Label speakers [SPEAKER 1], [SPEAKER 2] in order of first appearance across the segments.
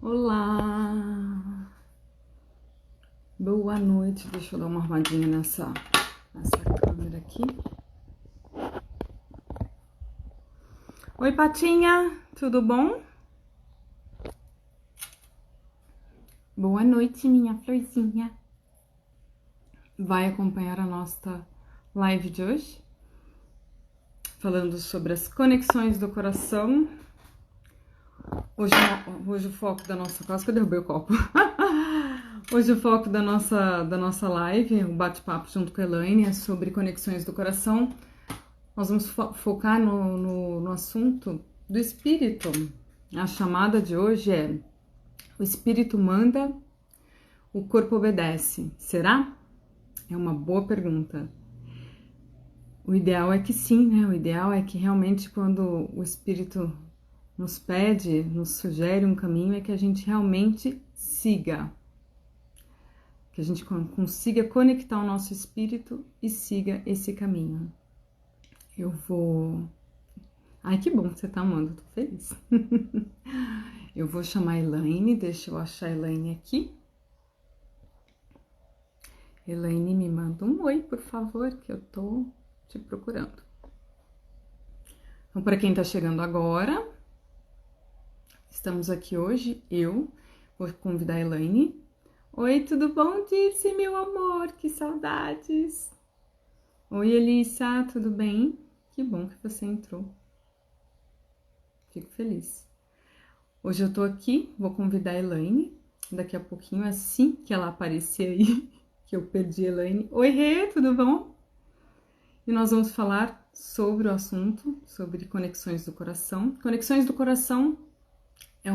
[SPEAKER 1] Olá, boa noite. Deixa eu dar uma arrumadinha nessa câmera aqui. Oi, Patinha, tudo bom? Boa noite, minha florzinha. Vai acompanhar a nossa live de hoje, falando sobre as conexões do coração. Hoje o foco da nossa... Quase que eu derrubei o copo. Hoje o foco da nossa live, o bate-papo junto com a Elaine, é sobre conexões do coração. Nós vamos focar no assunto do espírito. A chamada de hoje é: o espírito manda, o corpo obedece. Será? É uma boa pergunta. O ideal é que sim, né? O ideal é que realmente quando o espírito nos pede, nos sugere um caminho, é que a gente realmente siga. Que a gente consiga conectar o nosso espírito e siga esse caminho. Eu vou... Ai, que bom que você tá amando, tô feliz. Eu vou chamar a Elaine, deixa eu achar a Elaine aqui. Elaine, me manda um oi, por favor, que eu tô te procurando. Então, para quem tá chegando agora, estamos aqui hoje, eu vou convidar a Elaine. Oi, tudo bom, Dirce, meu amor? Que saudades! Oi, Elissa, tudo bem? Que bom que você entrou. Fico feliz. Hoje eu tô aqui, vou convidar a Elaine. Daqui a pouquinho, assim que ela aparecer aí, que eu perdi a Elaine. Oi, Rê, tudo bom? E nós vamos falar sobre o assunto, sobre conexões do coração. Conexões do coração é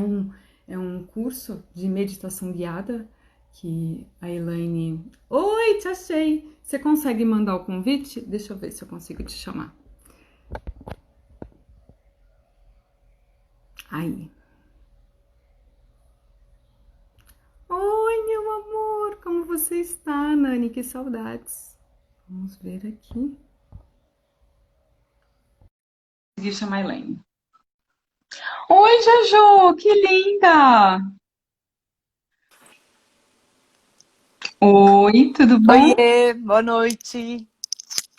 [SPEAKER 1] um curso de meditação guiada que a Elaine... Oi, te achei! Você consegue mandar o convite? Deixa eu ver se eu consigo te chamar. Aí. Oi, meu amor! Como você está, Nani? Que saudades! Vamos ver aqui. Consegui chamar a Elaine. Oi, Jojo! Que linda! Oi, tudo bom?
[SPEAKER 2] Oiê, boa noite.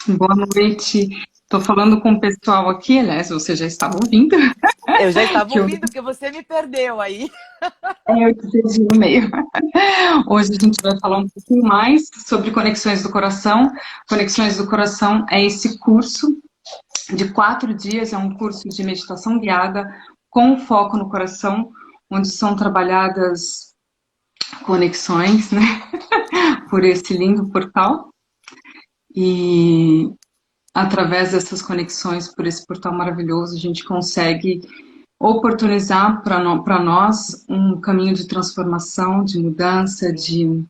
[SPEAKER 1] Boa noite. Tô falando com o pessoal aqui, aliás, você já estava ouvindo,
[SPEAKER 2] Eu já estava
[SPEAKER 1] que eu,
[SPEAKER 2] ouvindo, porque você me perdeu aí.
[SPEAKER 1] eu te perdi no meio. Hoje a gente vai falar um pouquinho mais sobre conexões do coração. Conexões do coração é esse curso de 4 dias, é um curso de meditação guiada com foco no coração, onde são trabalhadas conexões, né, por esse lindo portal. E através dessas conexões, por esse portal maravilhoso, a gente consegue oportunizar para nós um caminho de transformação, de mudança, de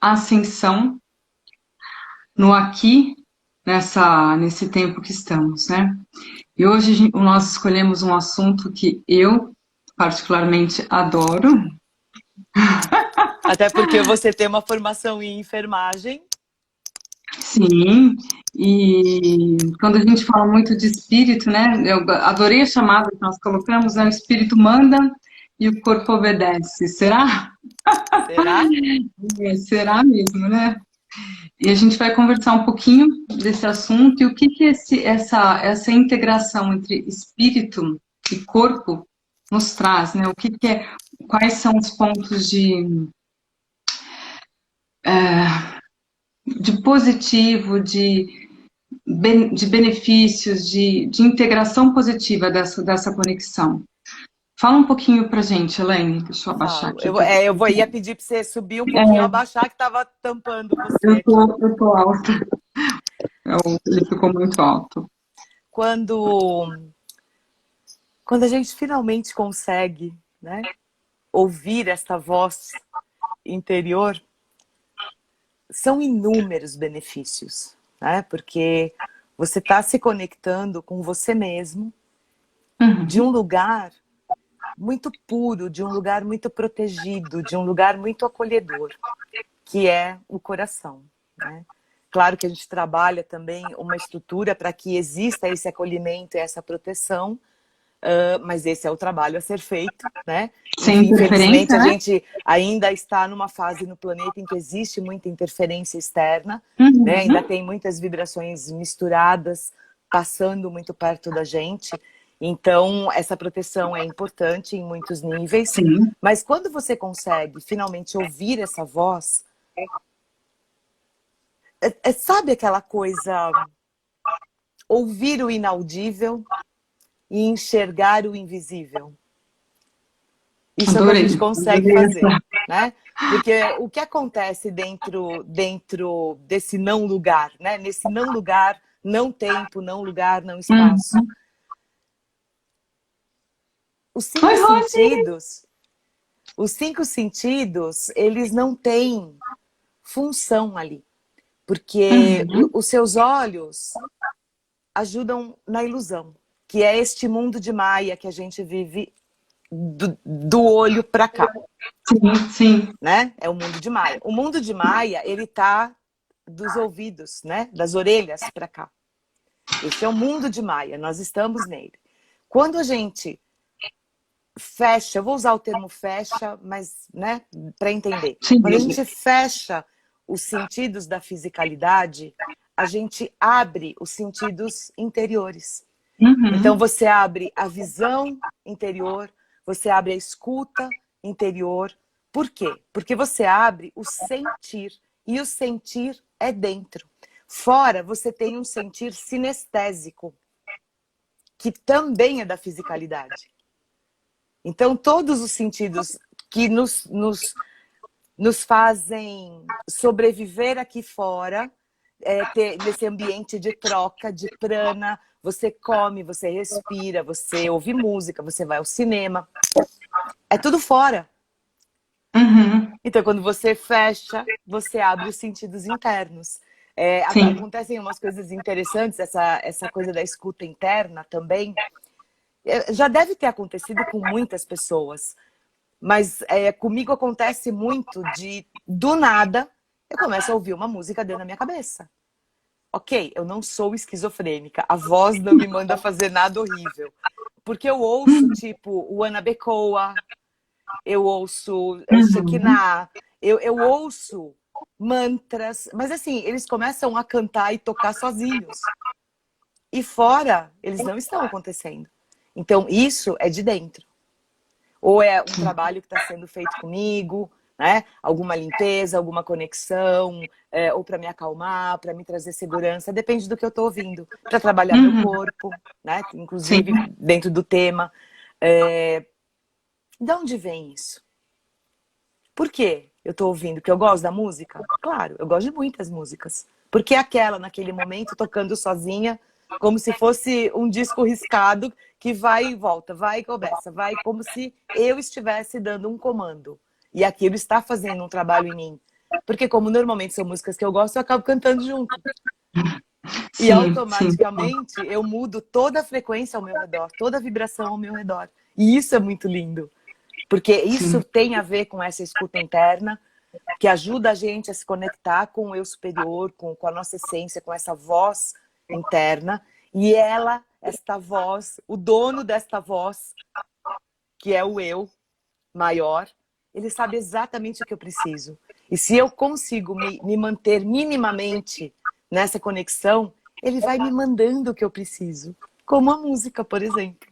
[SPEAKER 1] ascensão no aqui, nesse tempo que estamos, né? E hoje nós escolhemos um assunto que eu particularmente adoro.
[SPEAKER 2] Até porque você tem uma formação em enfermagem.
[SPEAKER 1] Sim, e quando a gente fala muito de espírito, né? Eu adorei a chamada que nós colocamos, né? O espírito manda e o corpo obedece. Será?
[SPEAKER 2] Será?
[SPEAKER 1] Será mesmo, né? E a gente vai conversar um pouquinho desse assunto e o que que essa integração entre espírito e corpo nos traz, né? O que que é, quais são os pontos de positivo, de benefícios, de integração positiva dessa conexão. Fala um pouquinho pra gente, Elaine. Deixa eu abaixar
[SPEAKER 2] Falo.
[SPEAKER 1] aqui que eu tô,
[SPEAKER 2] Ia pedir para você subir um pouquinho, abaixar, que estava tampando você aqui.
[SPEAKER 1] eu tô alta. Ele ficou muito alto.
[SPEAKER 2] Quando, quando a gente finalmente consegue, né, ouvir esta voz interior, são inúmeros benefícios, né? Porque você está se conectando com você mesmo de um
[SPEAKER 1] Uhum.
[SPEAKER 2] lugar muito puro, de um lugar muito protegido, de um lugar muito acolhedor, que é o coração, né? Claro que a gente trabalha também uma estrutura para que exista esse acolhimento e essa proteção, mas esse é o trabalho a ser feito, né?
[SPEAKER 1] Sem
[SPEAKER 2] Infelizmente,
[SPEAKER 1] interferência,
[SPEAKER 2] a
[SPEAKER 1] né?
[SPEAKER 2] gente ainda está numa fase no planeta em que existe muita interferência externa, né? Ainda
[SPEAKER 1] Uhum.
[SPEAKER 2] tem muitas vibrações misturadas, passando muito perto da gente. Então, essa proteção é importante em muitos níveis,
[SPEAKER 1] Sim.
[SPEAKER 2] mas quando você consegue finalmente ouvir essa voz, sabe aquela coisa, ouvir o inaudível e enxergar o invisível? Isso é o que a
[SPEAKER 1] Adorei.
[SPEAKER 2] gente consegue
[SPEAKER 1] Adorei
[SPEAKER 2] fazer,
[SPEAKER 1] essa.
[SPEAKER 2] né? Porque o que acontece dentro desse não lugar, né? Nesse não lugar, não tempo, não lugar, não espaço.
[SPEAKER 1] Uhum.
[SPEAKER 2] Os cinco
[SPEAKER 1] Oi, Rose!
[SPEAKER 2] sentidos, os cinco sentidos, eles não têm função ali, porque
[SPEAKER 1] Uhum.
[SPEAKER 2] os seus olhos ajudam na ilusão, que é este mundo de Maia que a gente vive do olho para cá.
[SPEAKER 1] Sim, sim.
[SPEAKER 2] Né? É o mundo de Maia. O mundo de Maia, ele tá dos ouvidos, né? Das orelhas para cá. Esse é o mundo de Maia, nós estamos nele. Quando a gente fecha, eu vou usar o termo fecha, mas, né, para entender.
[SPEAKER 1] Sim.
[SPEAKER 2] Quando a gente fecha os sentidos da fisicalidade, a gente abre os sentidos interiores. Então
[SPEAKER 1] Uhum.
[SPEAKER 2] você abre a visão interior, você abre a escuta interior. Por quê? Porque você abre o sentir. E o sentir é dentro. Fora, você tem um sentir sinestésico, que também é da fisicalidade. Então, todos os sentidos que nos fazem sobreviver aqui fora, nesse ambiente de troca, de prana, você come, você respira, você ouve música, você vai ao cinema. É tudo fora.
[SPEAKER 1] Uhum.
[SPEAKER 2] Então, quando você fecha, você abre os sentidos internos.
[SPEAKER 1] Sim.
[SPEAKER 2] Acontecem umas coisas interessantes, essa coisa da escuta interna também. Já deve ter acontecido com muitas pessoas, mas comigo acontece muito do nada, eu começo a ouvir uma música dentro da minha cabeça. Ok, eu não sou esquizofrênica, a voz não me manda fazer nada horrível. Porque eu ouço, tipo, o Ana Becoa, eu ouço
[SPEAKER 1] Uhum.
[SPEAKER 2] Shekinah, eu ouço mantras, mas assim, eles começam a cantar e tocar sozinhos. E fora, eles não estão acontecendo. Então, isso é de dentro. Ou é um trabalho que está sendo feito comigo, né? Alguma limpeza, alguma conexão, ou para me acalmar, para me trazer segurança, depende do que eu estou ouvindo, para trabalhar meu
[SPEAKER 1] Uhum.
[SPEAKER 2] corpo, né?
[SPEAKER 1] Sim.
[SPEAKER 2] Inclusive dentro do tema. De onde vem isso? Por quê? Eu estou ouvindo que eu gosto da música? Claro, eu gosto de muitas músicas. Porque aquela, naquele momento, tocando sozinha, como se fosse um disco riscado que vai e volta, vai e começa, vai como se eu estivesse dando um comando. E aquilo está fazendo um trabalho em mim. Porque como normalmente são músicas que eu gosto, eu acabo cantando junto. E
[SPEAKER 1] Sim, sim.
[SPEAKER 2] automaticamente eu mudo toda a frequência ao meu redor, toda a vibração ao meu redor. E isso é muito lindo. Porque isso
[SPEAKER 1] Sim.
[SPEAKER 2] tem a ver com essa escuta interna, que ajuda a gente a se conectar com o eu superior, com a nossa essência, com essa voz interna. E ela, esta voz, o dono desta voz, que é o eu maior, ele sabe exatamente o que eu preciso. E se eu consigo me manter minimamente nessa conexão, ele vai me mandando o que eu preciso. Como a música, por exemplo.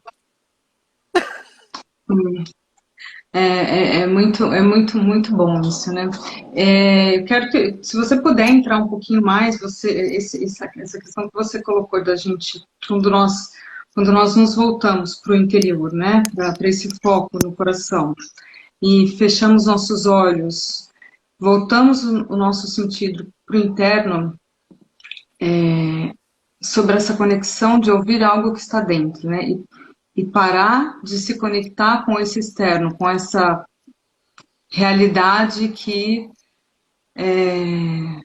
[SPEAKER 1] Muito bom isso, né? Eu quero que, se você puder entrar um pouquinho mais, essa questão que você colocou da gente, quando nós nos voltamos para o interior, né? Para esse foco no coração e fechamos nossos olhos, voltamos o nosso sentido para o interno, sobre essa conexão de ouvir algo que está dentro, né? E parar de se conectar com esse externo, com essa realidade que a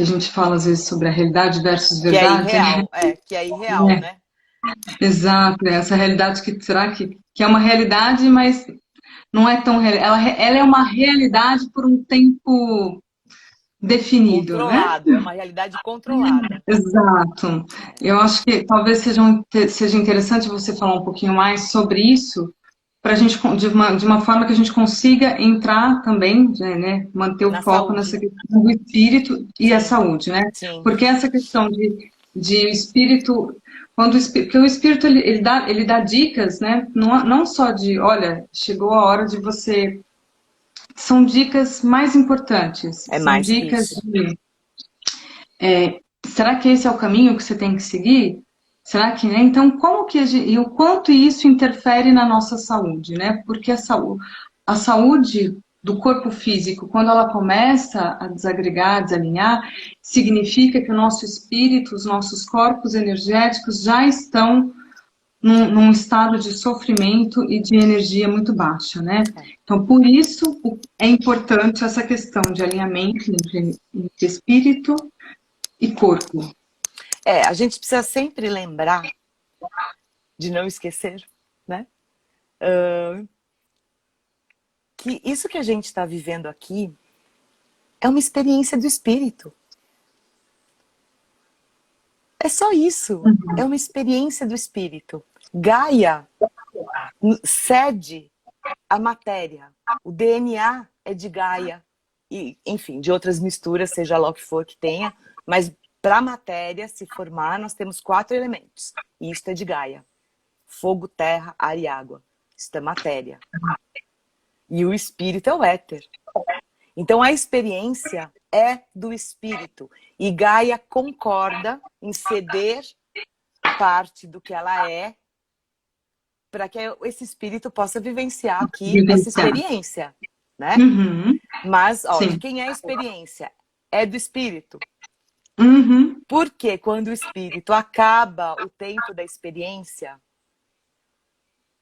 [SPEAKER 1] gente fala às vezes sobre a realidade versus
[SPEAKER 2] Que é
[SPEAKER 1] verdade, né?
[SPEAKER 2] irreal, que é irreal, né?
[SPEAKER 1] Exato, essa realidade que é uma realidade, mas não é tão real. Ela é uma realidade por um tempo definido, né?
[SPEAKER 2] Controlado, é uma realidade controlada.
[SPEAKER 1] Exato. Eu acho que talvez seja interessante você falar um pouquinho mais sobre isso, para a gente, de uma forma que a gente consiga entrar também, né, manter o
[SPEAKER 2] Na
[SPEAKER 1] foco
[SPEAKER 2] saúde.
[SPEAKER 1] nessa questão do espírito e a
[SPEAKER 2] Sim,
[SPEAKER 1] saúde, né?
[SPEAKER 2] sim.
[SPEAKER 1] Porque essa questão de espírito, porque o espírito ele dá dicas, né? Não só de, olha, chegou a hora de você. São dicas mais importantes,
[SPEAKER 2] É
[SPEAKER 1] são
[SPEAKER 2] mais que
[SPEAKER 1] dicas
[SPEAKER 2] isso.
[SPEAKER 1] de será que esse é o caminho que você tem que seguir? Será que, né? Então, como que e o quanto isso interfere na nossa saúde, né? Porque a saúde do corpo físico, quando ela começa a desagregar, desalinhar, significa que o nosso espírito, os nossos corpos energéticos já estão num estado de sofrimento e de energia muito baixa, né?
[SPEAKER 2] É.
[SPEAKER 1] Então, por isso é importante essa questão de alinhamento entre espírito e corpo.
[SPEAKER 2] A gente precisa sempre lembrar de não esquecer, né? Que isso que a gente está vivendo aqui é uma experiência do espírito. É só isso. É uma experiência do espírito. Gaia cede a matéria. O DNA é de Gaia. E, enfim, de outras misturas, seja lá o que for que tenha. Mas para a matéria se formar, nós temos 4 elementos. E isto é de Gaia. Fogo, terra, ar e água. Isto é matéria. E o espírito é o éter. Então a experiência é do espírito. E Gaia concorda em ceder parte do que ela é para que esse espírito possa vivenciar aqui essa
[SPEAKER 1] Vivenciar.
[SPEAKER 2] experiência, né?
[SPEAKER 1] Uhum,
[SPEAKER 2] Mas, ó, de
[SPEAKER 1] sim.
[SPEAKER 2] quem é a experiência? É do espírito.
[SPEAKER 1] Uhum,
[SPEAKER 2] Porque quando o espírito acaba o tempo da experiência,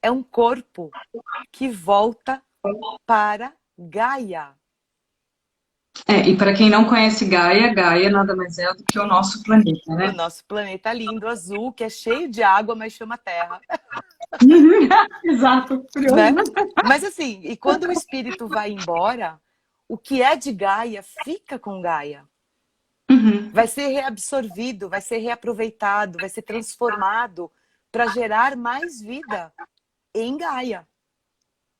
[SPEAKER 2] é um corpo que volta para Gaia.
[SPEAKER 1] e para quem não conhece Gaia, Gaia nada mais é do que o nosso planeta,
[SPEAKER 2] O
[SPEAKER 1] né?
[SPEAKER 2] nosso planeta lindo, azul, que é cheio de água, mas chama Terra,
[SPEAKER 1] Exato, curioso,
[SPEAKER 2] né?
[SPEAKER 1] né?
[SPEAKER 2] Mas assim, e quando o espírito vai embora, o que é de Gaia fica com Gaia.
[SPEAKER 1] Uhum,
[SPEAKER 2] Vai ser reabsorvido, vai ser reaproveitado, vai ser transformado para gerar mais vida em Gaia.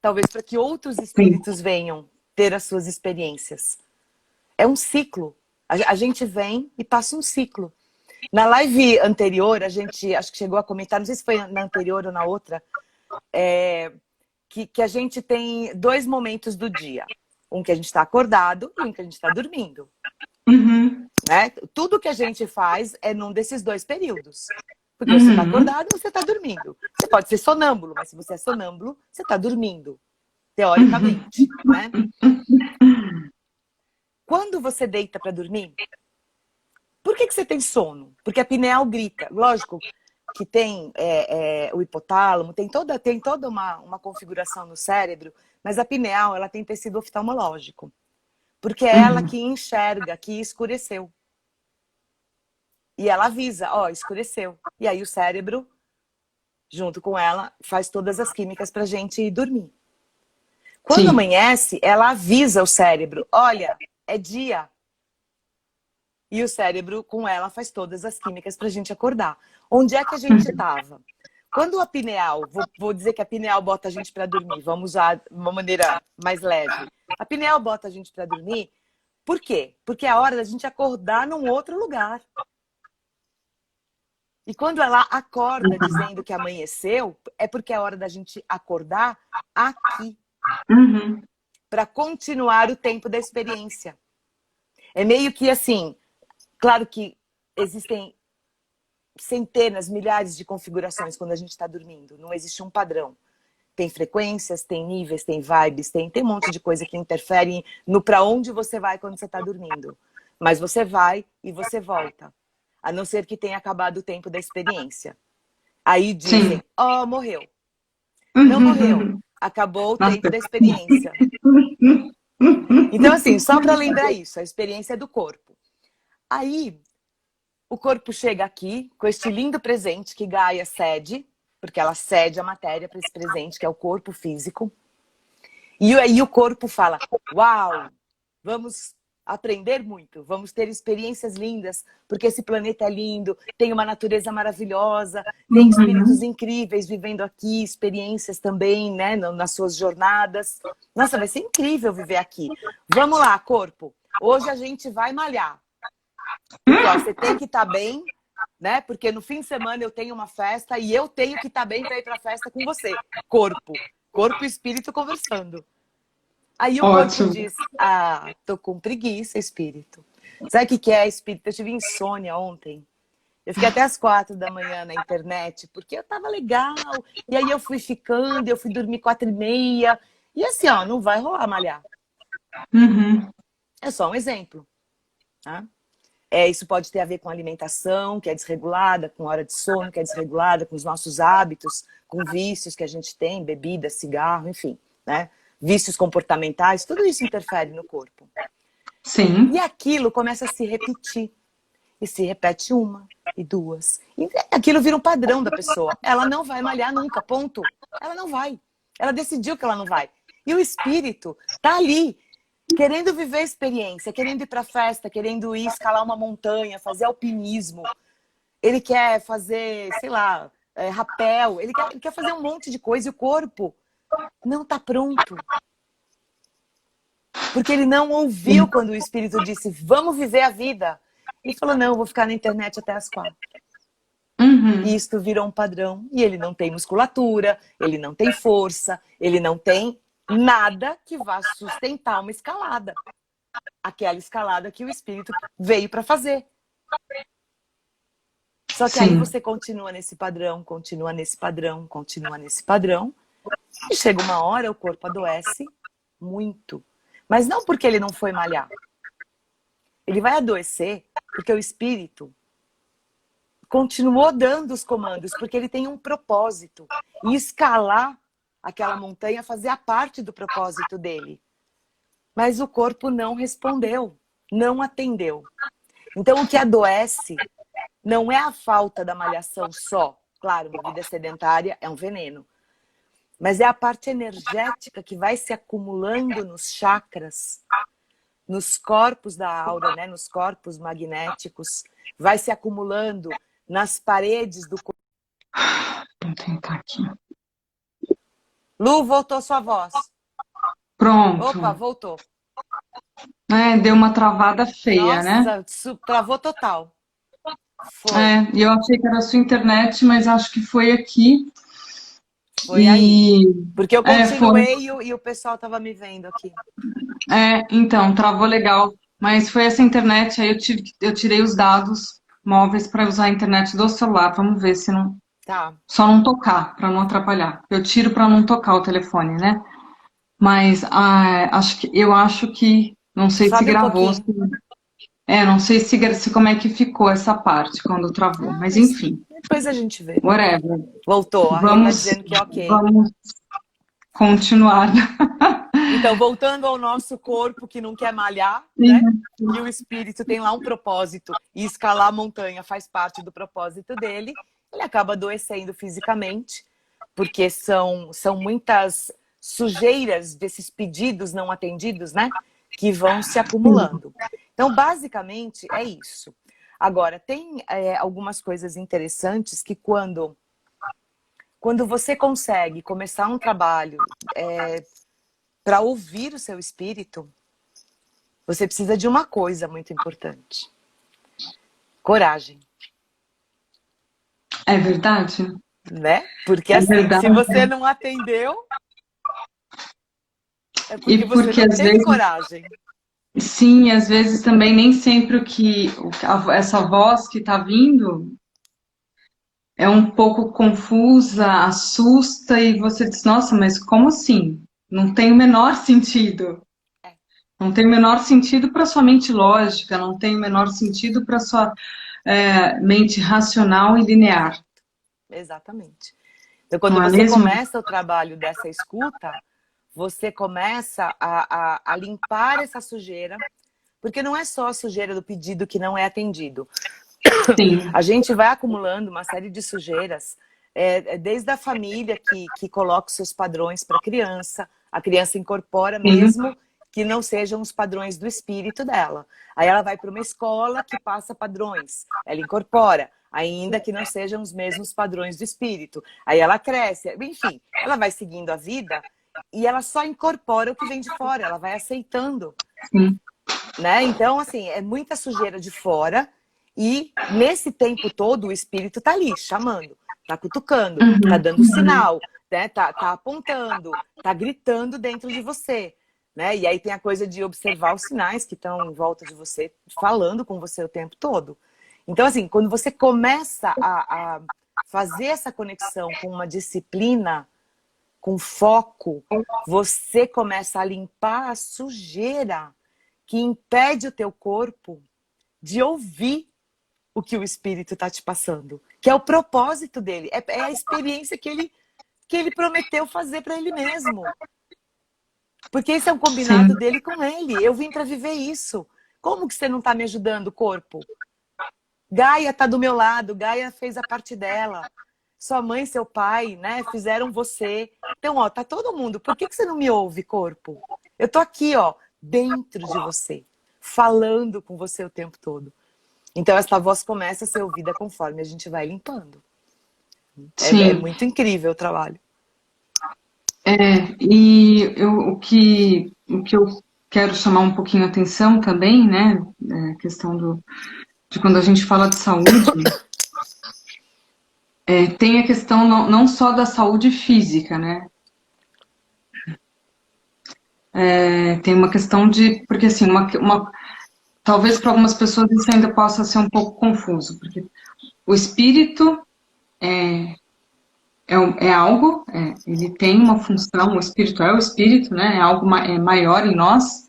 [SPEAKER 2] Talvez para que outros
[SPEAKER 1] sim.
[SPEAKER 2] espíritos venham ter as suas experiências. É um ciclo. A gente vem e passa um ciclo. Na live anterior, a gente acho que chegou a comentar, não sei se foi na anterior ou na outra, que a gente tem 2 momentos do dia. Um que a gente está acordado e um que a gente está dormindo.
[SPEAKER 1] Uhum,
[SPEAKER 2] Né? Tudo que a gente faz é num desses 2 períodos. Porque você está
[SPEAKER 1] uhum,
[SPEAKER 2] acordado, você está dormindo. Você pode ser sonâmbulo, mas se você é sonâmbulo, você está dormindo,
[SPEAKER 1] uhum,
[SPEAKER 2] teoricamente, né? Quando você deita para dormir, por que você tem sono? Porque a pineal grita. Lógico que tem o hipotálamo, tem toda uma configuração no cérebro, mas a pineal ela tem tecido oftalmológico. Porque é ela
[SPEAKER 1] uhum.
[SPEAKER 2] que enxerga que escureceu. E ela avisa, ó, escureceu. E aí o cérebro, junto com ela, faz todas as químicas pra gente ir dormir. Quando
[SPEAKER 1] Sim,
[SPEAKER 2] amanhece, ela avisa o cérebro, olha, é dia. E o cérebro, com ela, faz todas as químicas pra gente acordar. Onde é que a gente estava? Quando a pineal, vou dizer que a pineal bota a gente para dormir, vamos usar de uma maneira mais leve. A pineal bota a gente para dormir, por quê? Porque é a hora da gente acordar num outro lugar. E quando ela acorda dizendo que amanheceu, é porque é hora da gente acordar aqui,
[SPEAKER 1] uhum,
[SPEAKER 2] para continuar o tempo da experiência. É meio que assim, claro que existem centenas, milhares de configurações quando a gente está dormindo, não existe um padrão. Tem frequências, tem níveis, tem vibes, tem um monte de coisa que interfere no para onde você vai quando você está dormindo. Mas você vai e você volta. A não ser que tenha acabado o tempo da experiência. Aí
[SPEAKER 1] sim.
[SPEAKER 2] dizem, ó, morreu. Não morreu.
[SPEAKER 1] Uhum.
[SPEAKER 2] Acabou o
[SPEAKER 1] Nossa.
[SPEAKER 2] tempo da experiência. Então, assim, só para lembrar isso, a experiência é do corpo. Aí, o corpo chega aqui com este lindo presente que Gaia cede, porque ela cede a matéria para esse presente, que é o corpo físico. E aí o corpo fala, uau, vamos aprender muito, vamos ter experiências lindas, porque esse planeta é lindo, tem uma natureza maravilhosa, tem espíritos incríveis vivendo aqui, experiências também, né, nas suas jornadas. Nossa, vai ser incrível viver aqui. Vamos lá, corpo. Hoje a gente vai malhar. Porque, ó, você tem que estar bem, né? Porque no fim de semana eu tenho uma festa e eu tenho que estar bem para ir para a festa com você. Corpo. Corpo e espírito conversando. Aí o corpo diz, tô com preguiça, espírito. Sabe o que é, espírito? Eu tive insônia ontem. Eu fiquei até as 4 da manhã na internet, porque eu tava legal. E aí eu fui ficando, eu fui dormir 4h30. E assim, ó, não vai rolar malhar. É só um exemplo. Tá? Isso pode ter a ver com alimentação, que é desregulada, com hora de sono, que é desregulada, com os nossos hábitos, com vícios que a gente tem, bebida, cigarro, enfim, né? Vícios comportamentais, tudo isso interfere no corpo.
[SPEAKER 1] Sim.
[SPEAKER 2] E aquilo começa a se repetir. E se repete 1 e 2. E aquilo vira um padrão da pessoa. Ela não vai malhar nunca, ponto. Ela não vai. Ela decidiu que ela não vai. E o espírito tá ali, querendo viver a experiência, querendo ir pra festa, querendo ir escalar uma montanha, fazer alpinismo. Ele quer fazer, sei lá, rapel. Ele quer fazer um monte de coisa e o corpo não está pronto. Porque ele não ouviu quando o espírito disse, vamos viver a vida. Ele falou, não, eu vou ficar na internet até as 4. E isto virou um padrão. E ele não tem musculatura, ele não tem força, ele não tem nada que vá sustentar uma escalada. Aquela escalada que o espírito veio para fazer. Só que aí você continua nesse padrão, continua nesse padrão, continua nesse padrão. E chega uma hora, o corpo adoece muito. Mas não porque ele não foi malhar. Ele vai adoecer porque o espírito continuou dando os comandos, porque ele tem um propósito. E escalar aquela montanha fazia parte do propósito dele. Mas o corpo não respondeu, não atendeu. Então o que adoece não é a falta da malhação só. Claro, uma vida sedentária é um veneno. Mas é a parte energética que vai se acumulando nos chakras, nos corpos da aura, né? Nos corpos magnéticos. Vai se acumulando nas paredes do corpo.
[SPEAKER 1] Vou tentar aqui.
[SPEAKER 2] Lu, voltou sua voz.
[SPEAKER 1] Pronto.
[SPEAKER 2] Opa, voltou.
[SPEAKER 1] Deu uma travada feia, né?
[SPEAKER 2] Nossa, travou total. Foi.
[SPEAKER 1] E eu achei que era a sua internet, mas acho que foi aqui.
[SPEAKER 2] Foi aí. Porque eu continuei e o pessoal tava me vendo aqui.
[SPEAKER 1] Então, travou legal. Mas foi essa internet, aí eu tirei os dados móveis para usar a internet do celular. Vamos ver se não...
[SPEAKER 2] Tá.
[SPEAKER 1] Só não tocar, para não atrapalhar. Eu tiro para não tocar o telefone, né? Mas eu acho que... Não sei se gravou. Não sei se como é que ficou essa parte quando travou. Mas enfim.
[SPEAKER 2] Depois a gente vê.
[SPEAKER 1] Whatever.
[SPEAKER 2] Voltou. Tá dizendo que é ok.
[SPEAKER 1] Vamos continuar.
[SPEAKER 2] Então, voltando ao nosso corpo que não quer malhar, né? E o espírito tem lá um propósito. E escalar a montanha faz parte do propósito dele. Ele acaba adoecendo fisicamente, porque são muitas sujeiras desses pedidos não atendidos, né? Que vão se acumulando. Então, basicamente, é isso. Agora, tem algumas coisas interessantes que quando você consegue começar um trabalho para ouvir o seu espírito, você precisa de uma coisa muito importante. Coragem.
[SPEAKER 1] É verdade?
[SPEAKER 2] Né? Porque assim, se você não atendeu, é porque você não tem coragem.
[SPEAKER 1] Sim, às vezes também nem sempre essa voz que está vindo é um pouco confusa, assusta e você diz, nossa, mas como assim? Não tem o menor sentido. Não tem o menor sentido para sua mente lógica, não tem o menor sentido para sua mente racional e linear.
[SPEAKER 2] Exatamente. Então, quando você começa o trabalho dessa escuta, você começa a limpar essa sujeira, porque não é só a sujeira do pedido que não é atendido.
[SPEAKER 1] Sim.
[SPEAKER 2] A gente vai acumulando uma série de sujeiras, desde a família que coloca os seus padrões para a criança incorpora mesmo que não sejam os padrões do espírito dela. Aí ela vai para uma escola que passa padrões, ela incorpora, ainda que não sejam os mesmos padrões do espírito. Aí ela cresce, enfim, ela vai seguindo a vida e ela só incorpora o que vem de fora, ela vai aceitando.
[SPEAKER 1] Sim.
[SPEAKER 2] Né? Então, assim, é muita sujeira de fora e nesse tempo todo o espírito tá ali, chamando, tá cutucando, tá dando sinal, né? Tá apontando, tá gritando dentro de você. Né? E aí tem a coisa de observar os sinais que estão em volta de você, falando com você o tempo todo. Então, assim, quando você começa a fazer essa conexão com uma disciplina, com foco, você começa a limpar a sujeira que impede o teu corpo de ouvir o que o espírito está te passando. Que é o propósito dele, é a experiência que ele prometeu fazer para ele mesmo. Porque esse é um combinado
[SPEAKER 1] Sim.
[SPEAKER 2] dele com ele. Eu vim para viver isso. Como que você não está me ajudando, corpo? Gaia está do meu lado, Gaia fez a parte dela. Sua mãe e seu pai, né, fizeram você. Então, ó, tá todo mundo. Por que você não me ouve, corpo? Eu tô aqui, ó, dentro de você, falando com você o tempo todo. Então, essa voz começa a ser ouvida conforme a gente vai limpando. É muito incrível o trabalho.
[SPEAKER 1] O que eu quero chamar um pouquinho a atenção também, né, a questão de quando a gente fala de saúde, tem a questão não só da saúde física, né, tem uma questão de, porque assim, talvez para algumas pessoas isso ainda possa ser um pouco confuso, porque o espírito é algo, ele tem uma função, o espírito é o espírito, né, é algo maior em nós.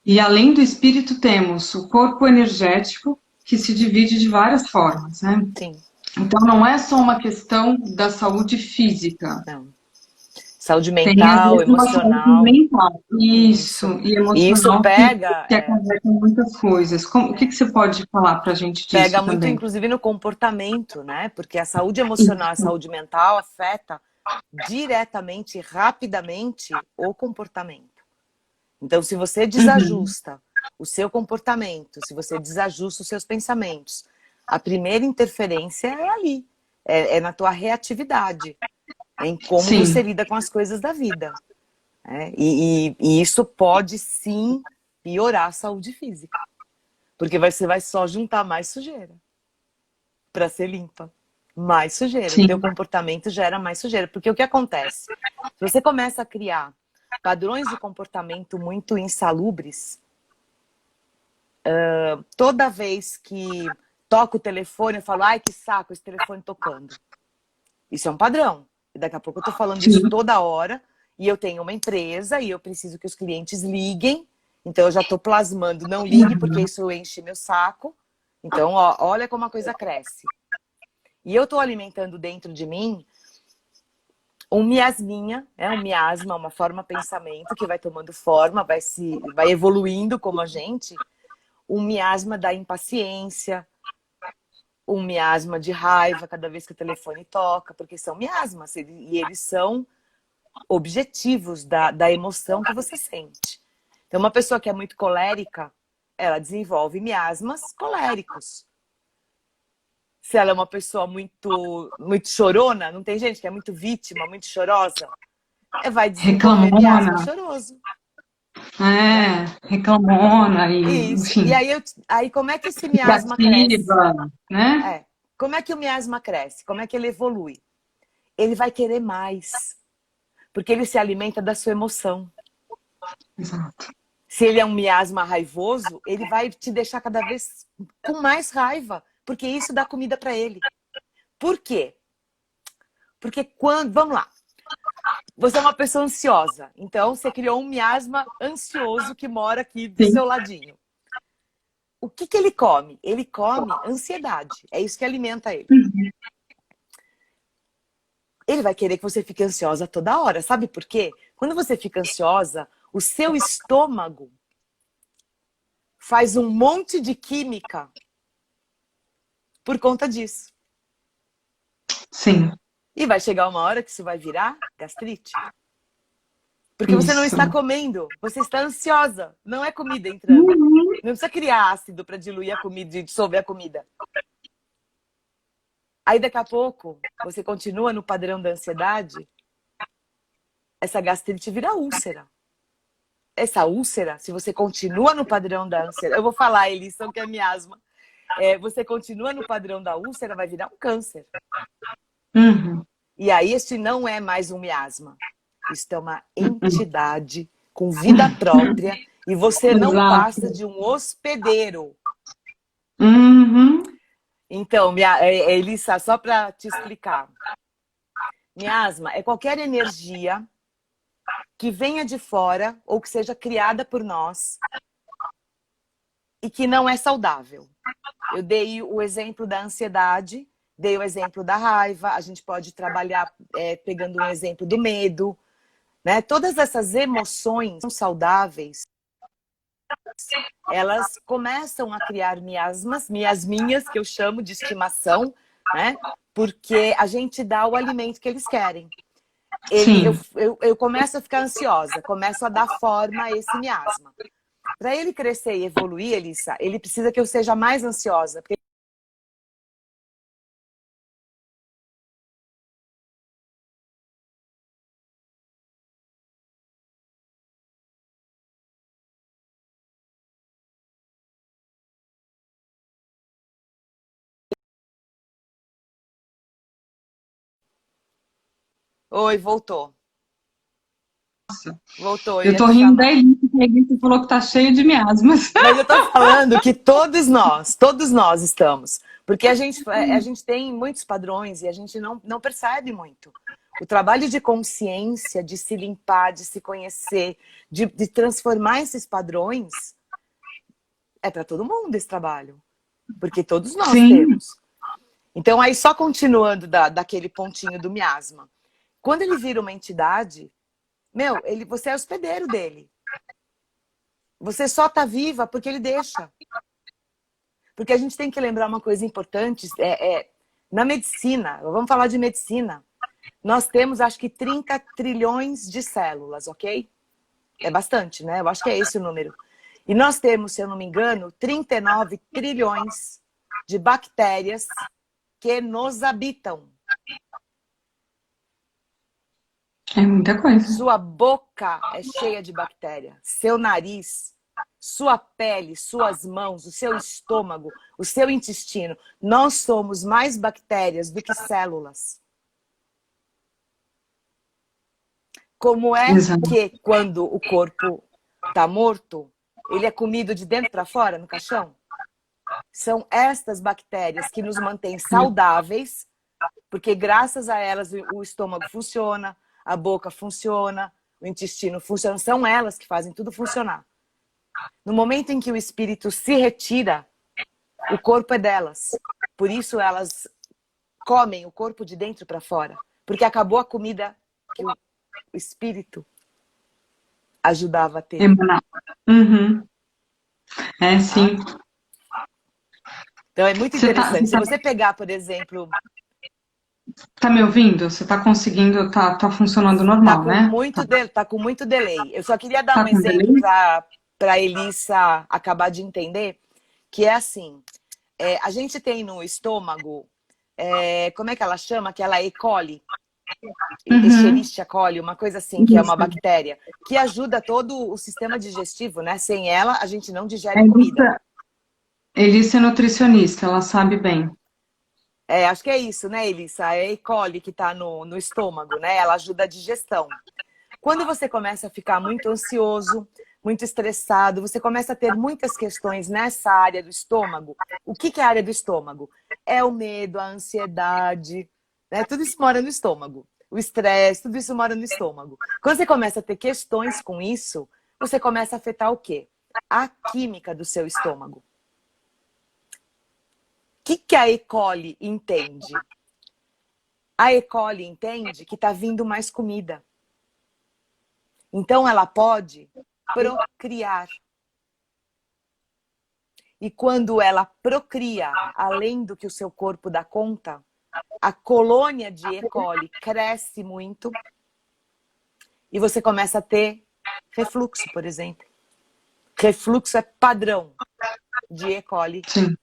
[SPEAKER 1] E além do espírito temos o corpo energético, que se divide de várias formas, né?
[SPEAKER 2] Sim.
[SPEAKER 1] Então não é só uma questão da saúde física.
[SPEAKER 2] Não. Saúde
[SPEAKER 1] Tem às
[SPEAKER 2] mental,
[SPEAKER 1] vezes uma saúde
[SPEAKER 2] emocional.
[SPEAKER 1] mental. Isso, e
[SPEAKER 2] E isso
[SPEAKER 1] emocional
[SPEAKER 2] pega...
[SPEAKER 1] que acontece com muitas coisas. O que você pode falar pra gente
[SPEAKER 2] Pega
[SPEAKER 1] disso
[SPEAKER 2] muito,
[SPEAKER 1] também?
[SPEAKER 2] inclusive, no comportamento, né? Porque a saúde emocional, a saúde mental afeta diretamente, rapidamente, o comportamento. Então, se você desajusta o seu comportamento, se você desajusta os seus pensamentos, a primeira interferência é ali, é na tua reatividade, em como
[SPEAKER 1] Sim.
[SPEAKER 2] você lida com as coisas da vida. E isso pode, sim, piorar a saúde física. Porque você vai só juntar mais sujeira para ser limpa. Mais sujeira.
[SPEAKER 1] Sim.
[SPEAKER 2] O teu comportamento gera mais sujeira. Porque o que acontece? Se você começa a criar padrões de comportamento muito insalubres, toda vez que toca o telefone, eu falo, ai, que saco esse telefone tocando. Isso é um padrão. E daqui a pouco eu tô falando isso toda hora, e eu tenho uma empresa, e eu preciso que os clientes liguem, então eu já tô plasmando, não ligue, porque isso enche meu saco. Então, ó, olha como a coisa cresce. E eu tô alimentando dentro de mim um miasminha, um miasma, uma forma pensamento que vai tomando forma, vai evoluindo como a gente, um miasma da impaciência, um miasma de raiva cada vez que o telefone toca, porque são miasmas, e eles são objetivos da emoção que você sente. Então, uma pessoa que é muito colérica, ela desenvolve miasmas coléricos. Se ela é uma pessoa muito chorona, não tem gente que é muito vítima, muito chorosa, vai desenvolver miasma choroso.
[SPEAKER 1] Reclamona e,
[SPEAKER 2] Isso.
[SPEAKER 1] enfim.
[SPEAKER 2] E aí como é que esse miasma cresce?
[SPEAKER 1] Né?
[SPEAKER 2] Como é que o miasma cresce? Como é que ele evolui? Ele vai querer mais. Porque ele se alimenta da sua emoção.
[SPEAKER 1] Exato.
[SPEAKER 2] Se ele é um miasma raivoso, ele vai te deixar cada vez com mais raiva. Porque isso dá comida para ele. Por quê? Porque quando... Vamos lá. Você é uma pessoa ansiosa. Então, você criou um miasma ansioso que mora aqui do seu ladinho. O que ele come? Ele come ansiedade. É isso que alimenta ele. Ele vai querer que você fique ansiosa toda hora. Sabe por quê? Quando você fica ansiosa, o seu estômago faz um monte de química por conta disso.
[SPEAKER 1] Sim.
[SPEAKER 2] E vai chegar uma hora que isso vai virar gastrite. Porque você não
[SPEAKER 1] Isso.
[SPEAKER 2] está comendo, você está ansiosa. Não é comida entrando. Não precisa criar ácido para diluir a comida e dissolver a comida. Aí daqui a pouco, você continua no padrão da ansiedade, essa gastrite vira úlcera. Essa úlcera, se você continua no padrão da ansiedade, eu vou falar, Elisson, que é miasma. Você continua no padrão da úlcera, vai virar um câncer.
[SPEAKER 1] Uhum.
[SPEAKER 2] E aí, este não é mais um miasma. Isto é uma entidade com vida própria e você não
[SPEAKER 1] Exato.
[SPEAKER 2] passa de um hospedeiro.
[SPEAKER 1] Uhum.
[SPEAKER 2] Então, Elissa, só para te explicar. Miasma é qualquer energia que venha de fora ou que seja criada por nós e que não é saudável. Eu dei o exemplo da ansiedade, dei o exemplo da raiva, a gente pode trabalhar pegando um exemplo do medo, né? Todas essas emoções saudáveis, elas começam a criar miasmas, miasminhas, que eu chamo de estimação, né? Porque a gente dá o alimento que eles querem. Eu começo a ficar ansiosa, começo a dar forma a esse miasma. Para ele crescer e evoluir, Elissa, ele precisa que eu seja mais ansiosa. Porque... Oi, voltou. Voltou, eu
[SPEAKER 1] Eu
[SPEAKER 2] ia
[SPEAKER 1] tô
[SPEAKER 2] te
[SPEAKER 1] rindo da
[SPEAKER 2] chamar.
[SPEAKER 1] Elise, que a Elise falou que tá cheio de miasmas.
[SPEAKER 2] Mas eu tô falando que todos nós estamos. Porque a gente tem muitos padrões e a gente não percebe muito. O trabalho de consciência, de se limpar, de se conhecer, de transformar esses padrões, é para todo mundo esse trabalho. Porque todos nós
[SPEAKER 1] Sim.
[SPEAKER 2] temos. Então, aí só continuando daquele pontinho do miasma. Quando ele vira uma entidade, você é hospedeiro dele. Você só tá viva porque ele deixa. Porque a gente tem que lembrar uma coisa importante, na medicina, vamos falar de medicina, nós temos acho que 30 trilhões de células, ok? É bastante, né? Eu acho que é esse o número. E nós temos, se eu não me engano, 39 trilhões de bactérias que nos habitam.
[SPEAKER 1] É muita coisa.
[SPEAKER 2] Sua boca é cheia de bactéria, seu nariz, sua pele, suas mãos, o seu estômago, o seu intestino. Nós somos mais bactérias do que células. Como é
[SPEAKER 1] Exato.
[SPEAKER 2] que quando o corpo está morto, ele é comido de dentro para fora no caixão? São estas bactérias que nos mantêm saudáveis, porque graças a elas o estômago funciona, a boca funciona, o intestino funciona. São elas que fazem tudo funcionar. No momento em que o espírito se retira, o corpo é delas. Por isso elas comem o corpo de dentro para fora. Porque acabou a comida que o espírito ajudava a ter.
[SPEAKER 1] Uhum. É, sim.
[SPEAKER 2] Então é muito
[SPEAKER 1] Você
[SPEAKER 2] interessante. Se você pegar, por exemplo...
[SPEAKER 1] tá me ouvindo? Você tá conseguindo, tá funcionando normal, né?
[SPEAKER 2] Tá com muito delay. Eu só queria dar um
[SPEAKER 1] Tá com
[SPEAKER 2] exemplo
[SPEAKER 1] delay?
[SPEAKER 2] para a Elissa acabar de entender, que é assim, a gente tem no estômago, como é que ela chama? Aquela E. coli,
[SPEAKER 1] Uhum.
[SPEAKER 2] Escherichia coli, uma coisa assim, que é uma
[SPEAKER 1] Isso.
[SPEAKER 2] bactéria, que ajuda todo o sistema digestivo, né? Sem ela, a gente não digere comida.
[SPEAKER 1] Elissa é nutricionista, ela sabe bem.
[SPEAKER 2] Acho que é isso, né, Elissa? É a E. coli que está no estômago, né? Ela ajuda a digestão. Quando você começa a ficar muito ansioso, muito estressado, você começa a ter muitas questões nessa área do estômago. O que é a área do estômago? É o medo, a ansiedade, né? Tudo isso mora no estômago. O estresse, tudo isso mora no estômago. Quando você começa a ter questões com isso, você começa a afetar o quê? A química do seu estômago. O que a E. coli entende? A E. coli entende que está vindo mais comida. Então ela pode procriar. E quando ela procria, além do que o seu corpo dá conta, a colônia de E. coli cresce muito e você começa a ter refluxo, por exemplo. Refluxo é padrão de E. coli
[SPEAKER 1] Sim.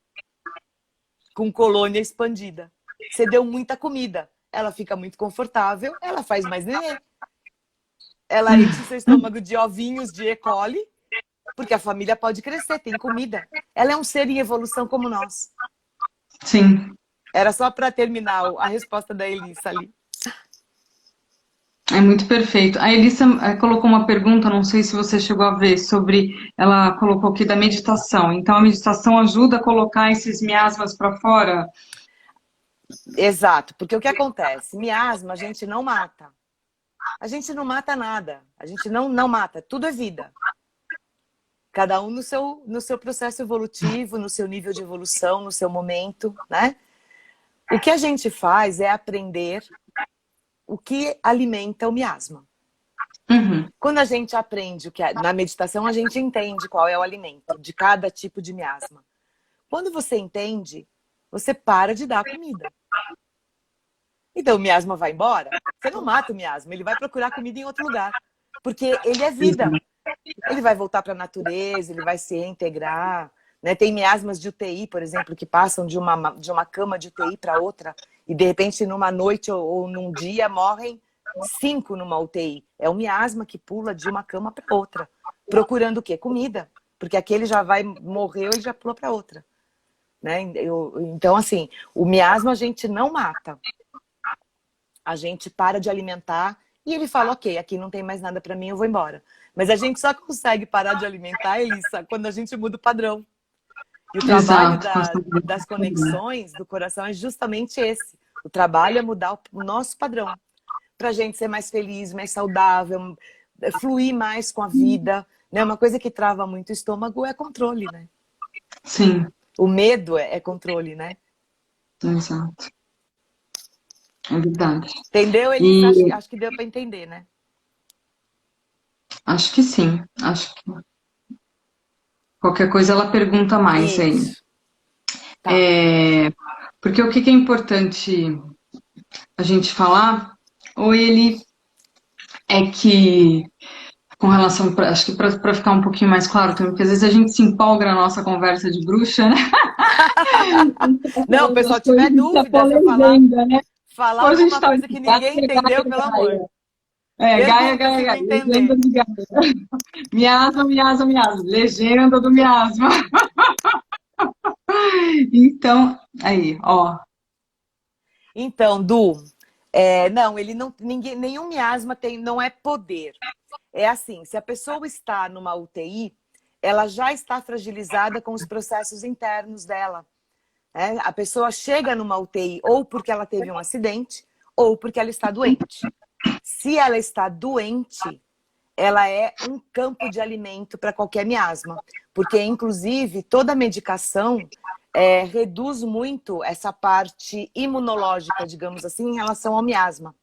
[SPEAKER 2] com colônia expandida. Você deu muita comida, ela fica muito confortável, ela faz mais neném. Ela enche seu estômago de ovinhos de E. coli, porque a família pode crescer, tem comida. Ela é um ser em evolução como nós.
[SPEAKER 1] Sim.
[SPEAKER 2] Era só para terminar a resposta da Elissa ali.
[SPEAKER 1] É muito perfeito. A Elissa colocou uma pergunta, não sei se você chegou a ver, ela colocou aqui da meditação. Então, a meditação ajuda a colocar esses miasmas para fora?
[SPEAKER 2] Exato, porque o que acontece? Miasma a gente não mata. A gente não mata nada. A gente não mata. Tudo é vida. Cada um no seu processo evolutivo, no seu nível de evolução, no seu momento, né? O que a gente faz é aprender o que alimenta o miasma.
[SPEAKER 1] Uhum.
[SPEAKER 2] Quando a gente aprende na meditação, a gente entende qual é o alimento de cada tipo de miasma. Quando você entende, você para de dar comida. Então o miasma vai embora, você não mata o miasma, ele vai procurar comida em outro lugar. Porque ele é vida. Ele vai voltar para a natureza, ele vai se reintegrar. Né? Tem miasmas de UTI, por exemplo, que passam de uma cama de UTI para outra e de repente numa noite ou num dia morrem 5 numa UTI. É o miasma que pula de uma cama para outra, procurando o quê? Comida. Porque aquele já vai morrer e já pula para outra. Né? Então, assim, o miasma a gente não mata. A gente para de alimentar e ele fala, ok, aqui não tem mais nada para mim, eu vou embora. Mas a gente só consegue parar de alimentar, Elissa, quando a gente muda o padrão. E o trabalho das conexões do coração é justamente esse. O trabalho é mudar o nosso padrão. Para a gente ser mais feliz, mais saudável, fluir mais com a vida. Né? Uma coisa que trava muito o estômago é controle, né?
[SPEAKER 1] Sim.
[SPEAKER 2] O medo é controle, né?
[SPEAKER 1] Exato. É verdade.
[SPEAKER 2] Entendeu, Elissa? Acho que deu para entender, né?
[SPEAKER 1] Acho que sim. Acho que qualquer coisa ela pergunta mais aí.
[SPEAKER 2] Isso. Tá.
[SPEAKER 1] Porque o que é importante a gente falar, ou ele é que, com relação, acho que para ficar um pouquinho mais claro também, porque às vezes a gente se empolga na nossa conversa de bruxa, né?
[SPEAKER 2] Não, o pessoal tiver dúvida, se eu falar
[SPEAKER 1] Hoje a gente
[SPEAKER 2] alguma
[SPEAKER 1] tá
[SPEAKER 2] coisa que ninguém entendeu, pelo amor.
[SPEAKER 1] Gaia,
[SPEAKER 2] Pergunta se não
[SPEAKER 1] legenda
[SPEAKER 2] entender.
[SPEAKER 1] do Gaia. Miasma, miasma, miasma. Legenda do miasma. Então, aí, ó.
[SPEAKER 2] Então, Du, não, ele não, nenhum miasma não é poder. É assim, se a pessoa está numa UTI, ela já está fragilizada com os processos internos dela. Né? A pessoa chega numa UTI ou porque ela teve um acidente ou porque ela está doente. Se ela está doente, ela é um campo de alimento para qualquer miasma. Porque, inclusive, toda medicação reduz muito essa parte imunológica, digamos assim, em relação ao miasma.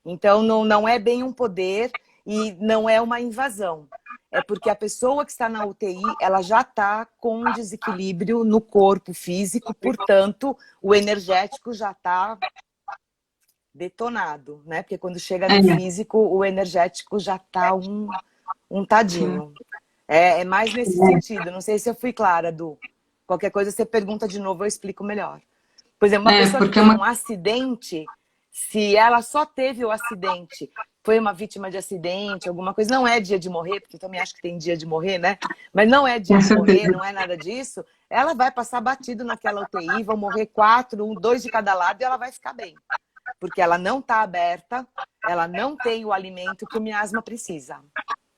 [SPEAKER 2] Então, não é bem um poder e não é uma invasão. É porque a pessoa que está na UTI, ela já está com um desequilíbrio no corpo físico, portanto, o energético já está detonado, né? Porque quando chega no físico, o energético já está um tadinho. É mais nesse sentido. Não sei se eu fui clara, Du. Qualquer coisa você pergunta de novo, eu explico melhor. Por exemplo, uma pessoa que tem um acidente, se ela só teve o acidente, foi uma vítima de acidente, alguma coisa, não é dia de morrer, porque eu também acho que tem dia de morrer, né? Mas não é dia de morrer, não é nada disso. Ela vai passar batido naquela UTI, vão morrer 4, 2 de cada lado e ela vai ficar bem. Porque ela não está aberta, ela não tem o alimento que o miasma precisa.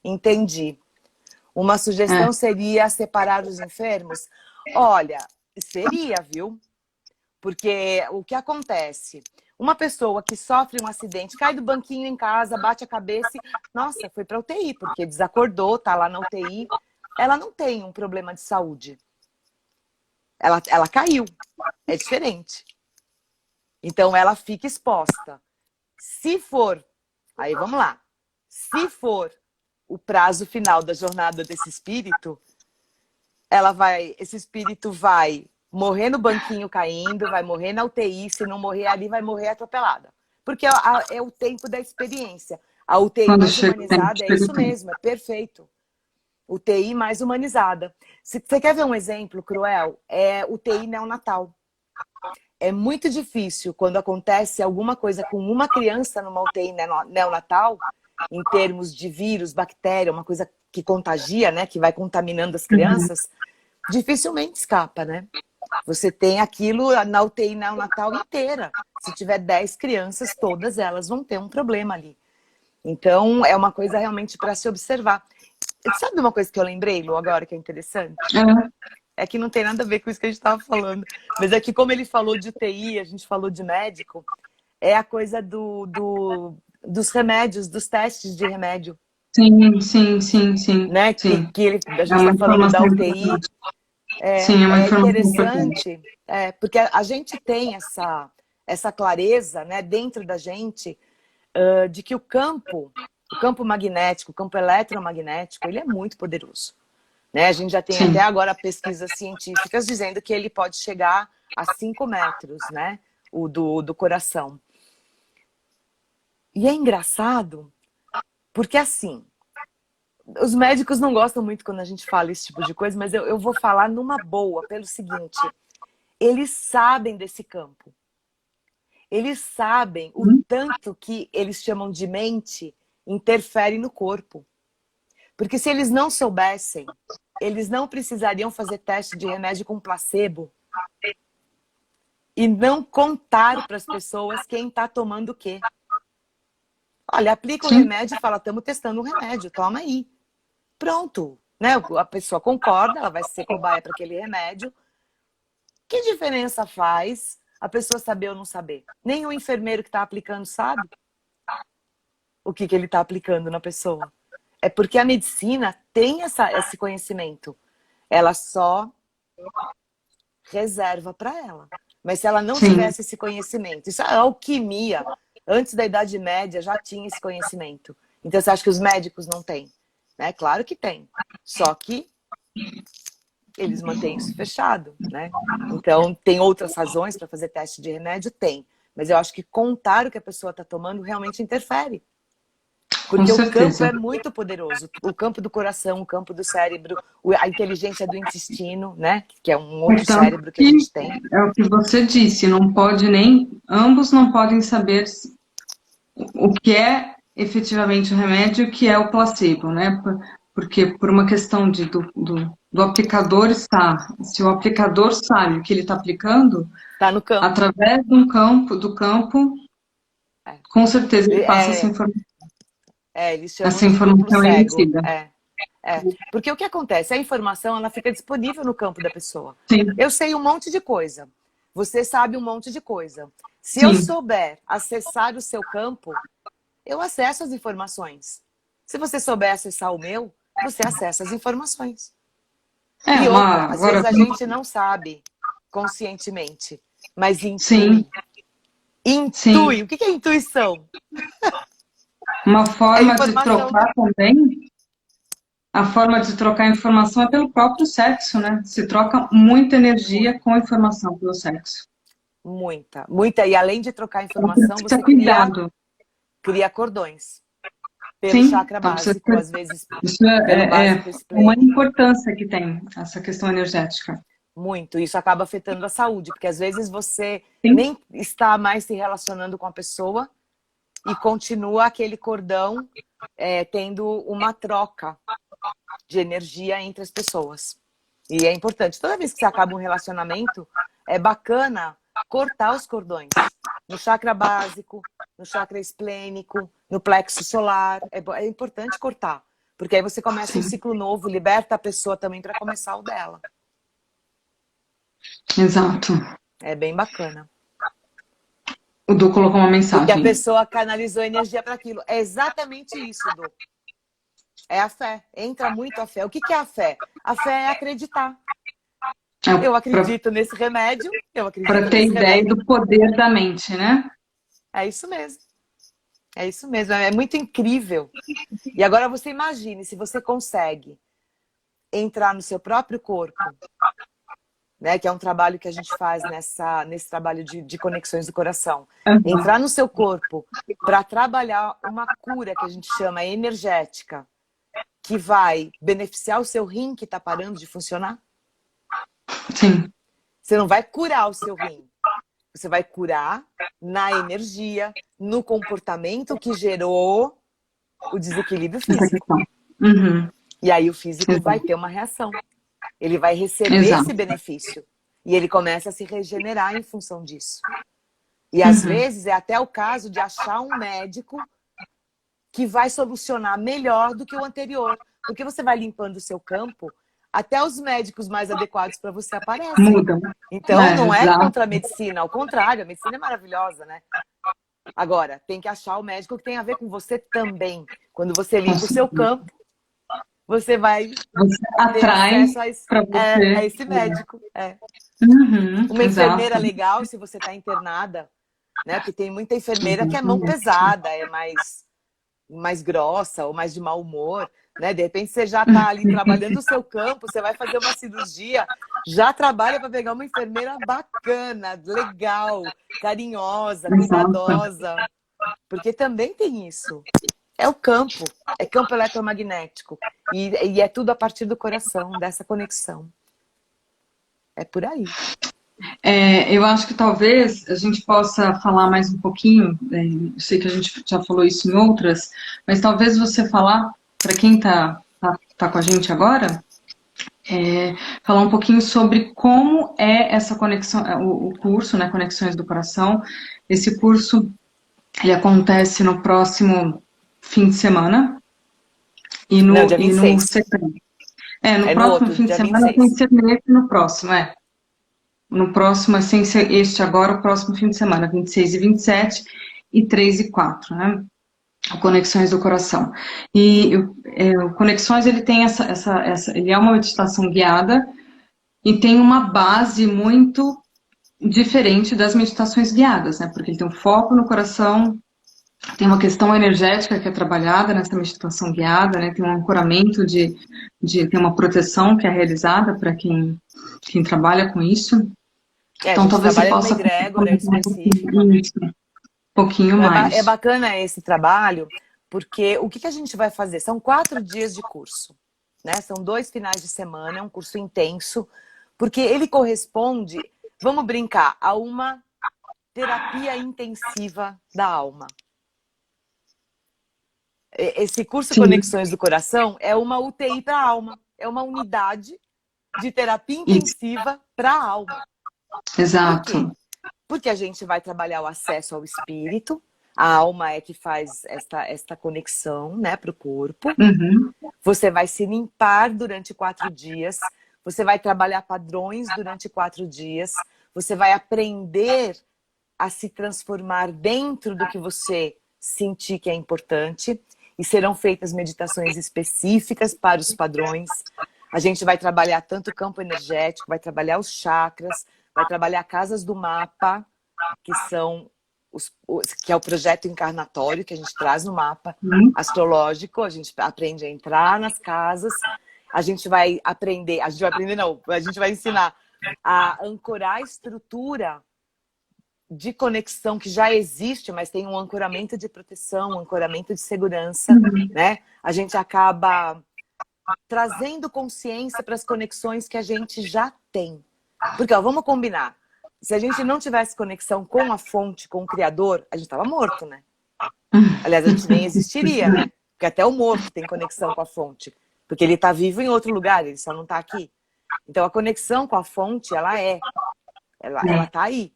[SPEAKER 2] Entendi. Uma sugestão seria separar os enfermos? Olha, seria, viu? Porque o que acontece? Uma pessoa que sofre um acidente, cai do banquinho em casa, bate a cabeça e... Nossa, foi para UTI, porque desacordou, tá lá na UTI. Ela não tem um problema de saúde. Ela caiu. É diferente. Então, ela fica exposta. Se for... Aí, vamos lá. Se for o prazo final da jornada desse espírito, esse espírito vai morrer no banquinho caindo, vai morrer na UTI, se não morrer ali, vai morrer atropelada. Porque é o tempo da experiência. A UTI
[SPEAKER 1] Quando
[SPEAKER 2] mais
[SPEAKER 1] chega o tempo,
[SPEAKER 2] humanizada é
[SPEAKER 1] chega o
[SPEAKER 2] isso
[SPEAKER 1] tempo.
[SPEAKER 2] mesmo, é perfeito. UTI mais humanizada. Se você quer ver um exemplo cruel, é UTI neonatal. É muito difícil quando acontece alguma coisa com uma criança numa UTI neonatal, em termos de vírus, bactéria, uma coisa que contagia, né, que vai contaminando as
[SPEAKER 1] Uhum.
[SPEAKER 2] crianças, dificilmente escapa, né? Você tem aquilo na UTI neonatal inteira. Se tiver 10 crianças, todas elas vão ter um problema ali. Então, é uma coisa realmente para se observar. Sabe uma coisa que eu lembrei, Lu, agora, que é interessante? É que não tem nada a ver com isso que a gente estava falando. Mas é que como ele falou de UTI, a gente falou de médico, é a coisa dos remédios, dos testes de remédio.
[SPEAKER 1] Sim, sim, sim, sim,
[SPEAKER 2] Né?
[SPEAKER 1] sim.
[SPEAKER 2] A
[SPEAKER 1] É
[SPEAKER 2] gente
[SPEAKER 1] uma
[SPEAKER 2] está falando da
[SPEAKER 1] informação
[SPEAKER 2] UTI.
[SPEAKER 1] importante. Sim, é uma
[SPEAKER 2] É
[SPEAKER 1] informação importante.
[SPEAKER 2] interessante, porque a gente tem essa clareza, né, dentro da gente, de que o campo magnético, o campo eletromagnético, ele é muito poderoso. Né? A gente já tem
[SPEAKER 1] Sim.
[SPEAKER 2] até agora pesquisas científicas dizendo que ele pode chegar a 5 metros, né? O do coração. E é engraçado, porque assim, os médicos não gostam muito quando a gente fala esse tipo de coisa, mas eu vou falar numa boa, pelo seguinte, eles sabem desse campo. Eles sabem o tanto que eles chamam de mente interfere no corpo. Porque se eles não soubessem, eles não precisariam fazer teste de remédio com placebo e não contar para as pessoas quem está tomando o quê. Olha, aplica o
[SPEAKER 1] Sim.
[SPEAKER 2] remédio e fala, estamos testando o remédio, toma aí. Pronto. Né? A pessoa concorda, ela vai ser cobaia para aquele remédio. Que diferença faz a pessoa saber ou não saber? Nem o enfermeiro que está aplicando sabe o que ele está aplicando na pessoa. É porque a medicina tem esse conhecimento. Ela só reserva para ela. Mas se ela não
[SPEAKER 1] Sim.
[SPEAKER 2] tivesse esse conhecimento, isso é alquimia. Antes da Idade Média já tinha esse conhecimento. Então você acha que os médicos não têm? Né? Claro que tem. Só que eles mantêm isso fechado, né? Então tem outras razões para fazer teste de remédio? Tem. Mas eu acho que contar o que a pessoa está tomando realmente interfere. Porque
[SPEAKER 1] Com
[SPEAKER 2] o campo
[SPEAKER 1] certeza.
[SPEAKER 2] é muito poderoso. O campo do coração, o campo do cérebro, a inteligência do intestino, né? Que é um outro
[SPEAKER 1] Então,
[SPEAKER 2] cérebro que a gente tem.
[SPEAKER 1] é o que você disse, não pode nem, ambos não podem saber o que é efetivamente o remédio e o que é o placebo, né? Porque por uma questão do aplicador estar, se o aplicador sabe o que ele está aplicando,
[SPEAKER 2] Tá no campo.
[SPEAKER 1] através do campo,
[SPEAKER 2] É.
[SPEAKER 1] com certeza ele passa essa informação.
[SPEAKER 2] Eles chamam
[SPEAKER 1] Essa
[SPEAKER 2] de duplo
[SPEAKER 1] informação é
[SPEAKER 2] cego.
[SPEAKER 1] emitida.
[SPEAKER 2] Porque o que acontece? A informação ela fica disponível no campo da pessoa.
[SPEAKER 1] Sim,
[SPEAKER 2] Eu sei um monte de coisa. Você sabe um monte de coisa. Se eu
[SPEAKER 1] sim.
[SPEAKER 2] souber acessar o seu campo, eu acesso as informações. Se você souber acessar o meu, você acessa as informações. E outra, às
[SPEAKER 1] Agora,
[SPEAKER 2] vezes a gente não sabe conscientemente, mas
[SPEAKER 1] sim,
[SPEAKER 2] intui.
[SPEAKER 1] sim.
[SPEAKER 2] Intui. O que é intuição?
[SPEAKER 1] Uma
[SPEAKER 2] É
[SPEAKER 1] forma de
[SPEAKER 2] informação.
[SPEAKER 1] trocar também, a forma de trocar informação é pelo próprio sexo, né? Se troca muita energia com informação pelo sexo.
[SPEAKER 2] Muita, muita. E além de trocar
[SPEAKER 1] Então
[SPEAKER 2] informação,
[SPEAKER 1] precisa ter
[SPEAKER 2] você cria
[SPEAKER 1] cuidado.
[SPEAKER 2] cordões pelo
[SPEAKER 1] Sim,
[SPEAKER 2] chakra
[SPEAKER 1] então precisa
[SPEAKER 2] básico,
[SPEAKER 1] ter,
[SPEAKER 2] às vezes
[SPEAKER 1] isso
[SPEAKER 2] pelo
[SPEAKER 1] é
[SPEAKER 2] básico
[SPEAKER 1] uma
[SPEAKER 2] esplênico.
[SPEAKER 1] importância que tem essa questão energética.
[SPEAKER 2] Muito. Isso acaba afetando a saúde, porque às vezes você
[SPEAKER 1] Sim,
[SPEAKER 2] nem está mais se relacionando com a pessoa e continua aquele cordão tendo uma troca de energia entre as pessoas. E é importante. Toda vez que você acaba um relacionamento, é bacana cortar os cordões. No chakra básico, no chakra esplênico, no plexo solar. É importante cortar. Porque aí você começa um
[SPEAKER 1] sim,
[SPEAKER 2] ciclo novo, liberta a pessoa também para começar o dela.
[SPEAKER 1] exato.
[SPEAKER 2] É bem bacana.
[SPEAKER 1] O Du colocou uma
[SPEAKER 2] Porque a
[SPEAKER 1] mensagem.
[SPEAKER 2] pessoa canalizou energia para aquilo. É exatamente isso, Du. É a fé. Entra muito a fé. O que é a fé? A fé é acreditar. Eu acredito nesse remédio, eu
[SPEAKER 1] Para
[SPEAKER 2] acredito
[SPEAKER 1] ter
[SPEAKER 2] nesse
[SPEAKER 1] ideia
[SPEAKER 2] remédio.
[SPEAKER 1] do poder da mente, né?
[SPEAKER 2] É isso mesmo. É isso mesmo. É muito incrível. E agora você imagine se você consegue entrar no seu próprio corpo, né? Que é um trabalho que a gente faz nesse trabalho de conexões do coração.
[SPEAKER 1] Uhum.
[SPEAKER 2] Entrar no seu corpo para trabalhar uma cura que a gente chama energética, que vai beneficiar o seu rim que está parando de funcionar.
[SPEAKER 1] Sim.
[SPEAKER 2] Você não vai curar o seu rim. Você vai curar na energia, no comportamento que gerou o desequilíbrio
[SPEAKER 1] Essa
[SPEAKER 2] físico.
[SPEAKER 1] questão. Uhum.
[SPEAKER 2] E aí o físico
[SPEAKER 1] Exato.
[SPEAKER 2] vai ter uma reação. Ele vai receber
[SPEAKER 1] Exato.
[SPEAKER 2] esse benefício. E ele começa a se regenerar em função disso. E às vezes é até o caso de achar um médico que vai solucionar melhor do que o anterior. Porque você vai limpando o seu campo, até os médicos mais adequados para você aparecem.
[SPEAKER 1] Muda.
[SPEAKER 2] Então não é
[SPEAKER 1] exato.
[SPEAKER 2] contra a medicina, ao contrário, a medicina é maravilhosa, né? Agora, tem que achar o médico que tem a ver com você também. Quando você limpa o seu campo, você vai
[SPEAKER 1] Você
[SPEAKER 2] ter
[SPEAKER 1] atrai
[SPEAKER 2] acesso
[SPEAKER 1] para você.
[SPEAKER 2] a esse médico. Uma enfermeira
[SPEAKER 1] Exato.
[SPEAKER 2] legal, se você está internada, né? Porque tem muita enfermeira que é mão pesada, é mais grossa ou mais de mau humor, né? De repente você já está ali trabalhando o seu campo, você vai fazer uma cirurgia, já trabalha para pegar uma enfermeira bacana, legal, carinhosa, cuidadosa, porque também tem isso. É o campo, é campo eletromagnético e é tudo a partir do coração, dessa conexão. É por aí.
[SPEAKER 1] Eu acho que talvez a gente possa falar mais um pouquinho, eu sei que a gente já falou isso em outras, mas talvez você falar, para quem tá com a gente agora, falar um pouquinho sobre como é essa conexão, o curso, né, Conexões do Coração. Esse curso, ele acontece no próximo fim de semana e
[SPEAKER 2] Não, dia
[SPEAKER 1] no
[SPEAKER 2] 26.
[SPEAKER 1] setembro. No
[SPEAKER 2] É no
[SPEAKER 1] próximo
[SPEAKER 2] outro,
[SPEAKER 1] fim de
[SPEAKER 2] dia
[SPEAKER 1] semana
[SPEAKER 2] 26.
[SPEAKER 1] tem que ser nesse no próximo, No próximo, sem ser este agora, o próximo fim de semana, 26 e 27, e 3 e 4, né? Conexões do Coração. E o Conexões, ele tem ele é uma meditação guiada e tem uma base muito diferente das meditações guiadas, né? Porque ele tem um foco no coração, tem uma questão energética que é trabalhada nessa meditação guiada, né? Tem um ancoramento tem uma proteção que é realizada para quem trabalha com isso.
[SPEAKER 2] A
[SPEAKER 1] Então,
[SPEAKER 2] gente
[SPEAKER 1] talvez você
[SPEAKER 2] trabalha numa
[SPEAKER 1] possa
[SPEAKER 2] egrégora
[SPEAKER 1] comentar
[SPEAKER 2] específica.
[SPEAKER 1] um pouquinho
[SPEAKER 2] É
[SPEAKER 1] mais.
[SPEAKER 2] bacana esse trabalho, porque o que a gente vai fazer? São 4 dias de curso, né? São 2 finais de semana, é um curso intenso, porque ele corresponde, vamos brincar, a uma terapia intensiva da alma. Esse curso
[SPEAKER 1] Sim.
[SPEAKER 2] Conexões do Coração é uma UTI para a alma, é uma unidade de terapia intensiva para a alma.
[SPEAKER 1] Exato.
[SPEAKER 2] Por quê? Porque a gente vai trabalhar o acesso ao espírito, a alma é que faz esta conexão, né, para o corpo. Você vai se limpar durante 4 dias, você vai trabalhar padrões durante 4 dias, você vai aprender a se transformar dentro do que você sentir que é importante, e serão feitas meditações específicas para os padrões. A gente vai trabalhar tanto o campo energético, vai trabalhar os chakras, vai trabalhar casas do mapa, que são que é o projeto encarnatório que a gente traz no mapa astrológico. A gente aprende a entrar nas casas, a gente vai ensinar a ancorar a estrutura de conexão que já existe, mas tem um ancoramento de proteção, um ancoramento de segurança, né? A gente acaba trazendo consciência para as conexões que a gente já tem. Porque, vamos combinar, se a gente não tivesse conexão com a fonte, com o Criador, a gente estava morto, né? Aliás, a gente nem existiria, né? Porque até o morto tem conexão com a fonte. Porque ele está vivo em outro lugar, ele só não está aqui. Então, a conexão com a fonte, ela está aí.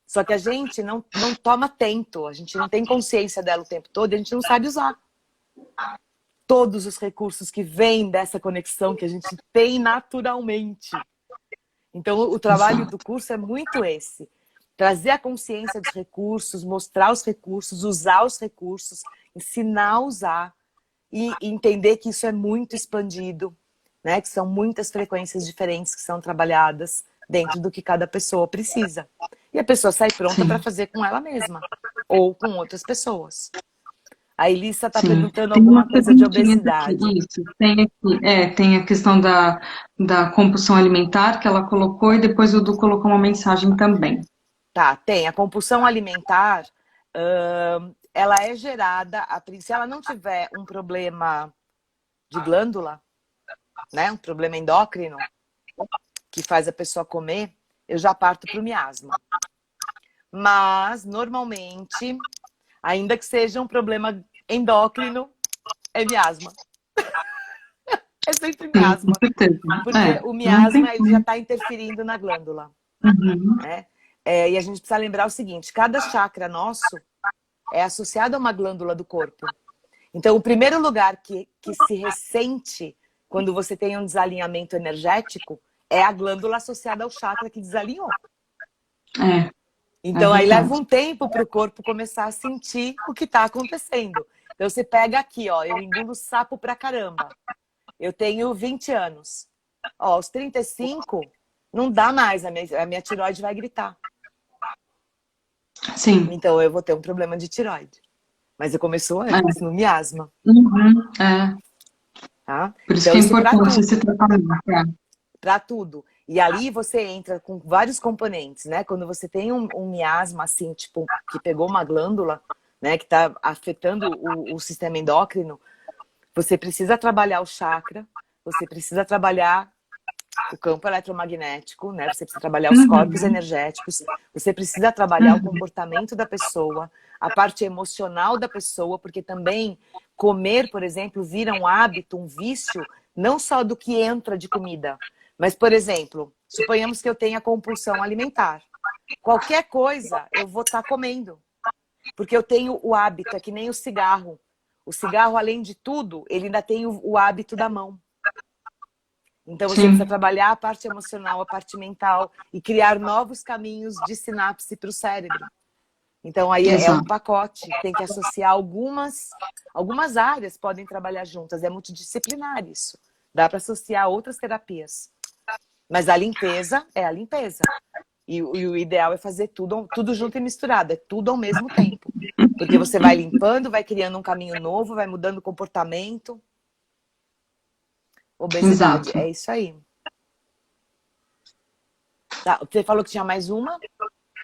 [SPEAKER 2] Só que a gente não toma atento, a gente não tem consciência dela o tempo todo, e a gente não sabe usar todos os recursos que vêm dessa conexão que a gente tem naturalmente. Então, o trabalho do curso é muito esse. Trazer a consciência dos recursos, mostrar os recursos, usar os recursos, ensinar a usar e entender que isso é muito expandido, né? Que são muitas frequências diferentes que são trabalhadas dentro do que cada pessoa precisa. E a pessoa sai pronta para fazer com ela mesma ou com outras pessoas. A Elissa está
[SPEAKER 1] Sim.
[SPEAKER 2] perguntando
[SPEAKER 1] Tem
[SPEAKER 2] alguma
[SPEAKER 1] umas
[SPEAKER 2] coisa de
[SPEAKER 1] perguntinhas aqui,
[SPEAKER 2] obesidade.
[SPEAKER 1] isso. Tem aqui, tem a questão da compulsão alimentar que ela colocou e depois o Du colocou uma mensagem também.
[SPEAKER 2] Tá, tem. A compulsão alimentar, ela é gerada, se ela não tiver um problema de glândula, né, um problema endócrino, que faz a pessoa comer, eu já parto para o miasma. Mas, normalmente, ainda que seja um problema endócrino, é miasma. É sempre
[SPEAKER 1] Sim, com
[SPEAKER 2] miasma.
[SPEAKER 1] certeza.
[SPEAKER 2] Porque o
[SPEAKER 1] Não tem
[SPEAKER 2] miasma ele já
[SPEAKER 1] como.
[SPEAKER 2] está interferindo na glândula.
[SPEAKER 1] Uhum.
[SPEAKER 2] Né? E a gente precisa lembrar o seguinte, cada chakra nosso é associado a uma glândula do corpo. Então, o primeiro lugar que se ressente quando você tem um desalinhamento energético é a glândula associada ao chakra que desalinhou.
[SPEAKER 1] É, é
[SPEAKER 2] Então, aí leva
[SPEAKER 1] verdade.
[SPEAKER 2] um tempo para o corpo começar a sentir o que está acontecendo. Então, você pega aqui, ó, eu engulo sapo pra caramba. Eu tenho 20 anos. Ó, aos 35, não dá mais, a minha tireoide vai gritar.
[SPEAKER 1] Sim.
[SPEAKER 2] Então, eu vou ter um problema de tireoide. Mas começou antes,
[SPEAKER 1] É.
[SPEAKER 2] no miasma,
[SPEAKER 1] Uhum. É.
[SPEAKER 2] tá?
[SPEAKER 1] Por isso
[SPEAKER 2] Então,
[SPEAKER 1] que é
[SPEAKER 2] isso para
[SPEAKER 1] importante esse
[SPEAKER 2] tudo.
[SPEAKER 1] tratamento. É.
[SPEAKER 2] Para tudo. E ali você entra com vários componentes, né? Quando você tem um miasma, assim, tipo, que pegou uma glândula, né? Que está afetando o sistema endócrino, você precisa trabalhar o chakra, você precisa trabalhar o campo eletromagnético, né? Você precisa trabalhar os corpos
[SPEAKER 1] Uhum.
[SPEAKER 2] energéticos, você precisa trabalhar o
[SPEAKER 1] Uhum.
[SPEAKER 2] comportamento da pessoa, a parte emocional da pessoa, porque também comer, por exemplo, vira um hábito, um vício, não só do que entra de comida, mas, por exemplo, suponhamos que eu tenha compulsão alimentar. Qualquer coisa eu vou estar comendo, porque eu tenho o hábito, é que nem o cigarro. O cigarro, além de tudo, ele ainda tem o hábito da mão. Então você precisa
[SPEAKER 1] Sim,
[SPEAKER 2] trabalhar a parte emocional, a parte mental e criar novos caminhos de sinapse para o cérebro. Então aí é um
[SPEAKER 1] exato.
[SPEAKER 2] pacote, tem que associar algumas áreas podem trabalhar juntas, é multidisciplinar isso. Dá para associar outras terapias. Mas a limpeza é a limpeza. E o ideal é fazer tudo junto e misturado, é tudo ao mesmo tempo. Porque você vai limpando, vai criando um caminho novo, vai mudando o comportamento. Obesidade,
[SPEAKER 1] Exato.
[SPEAKER 2] é isso aí. Tá, você falou que tinha mais uma?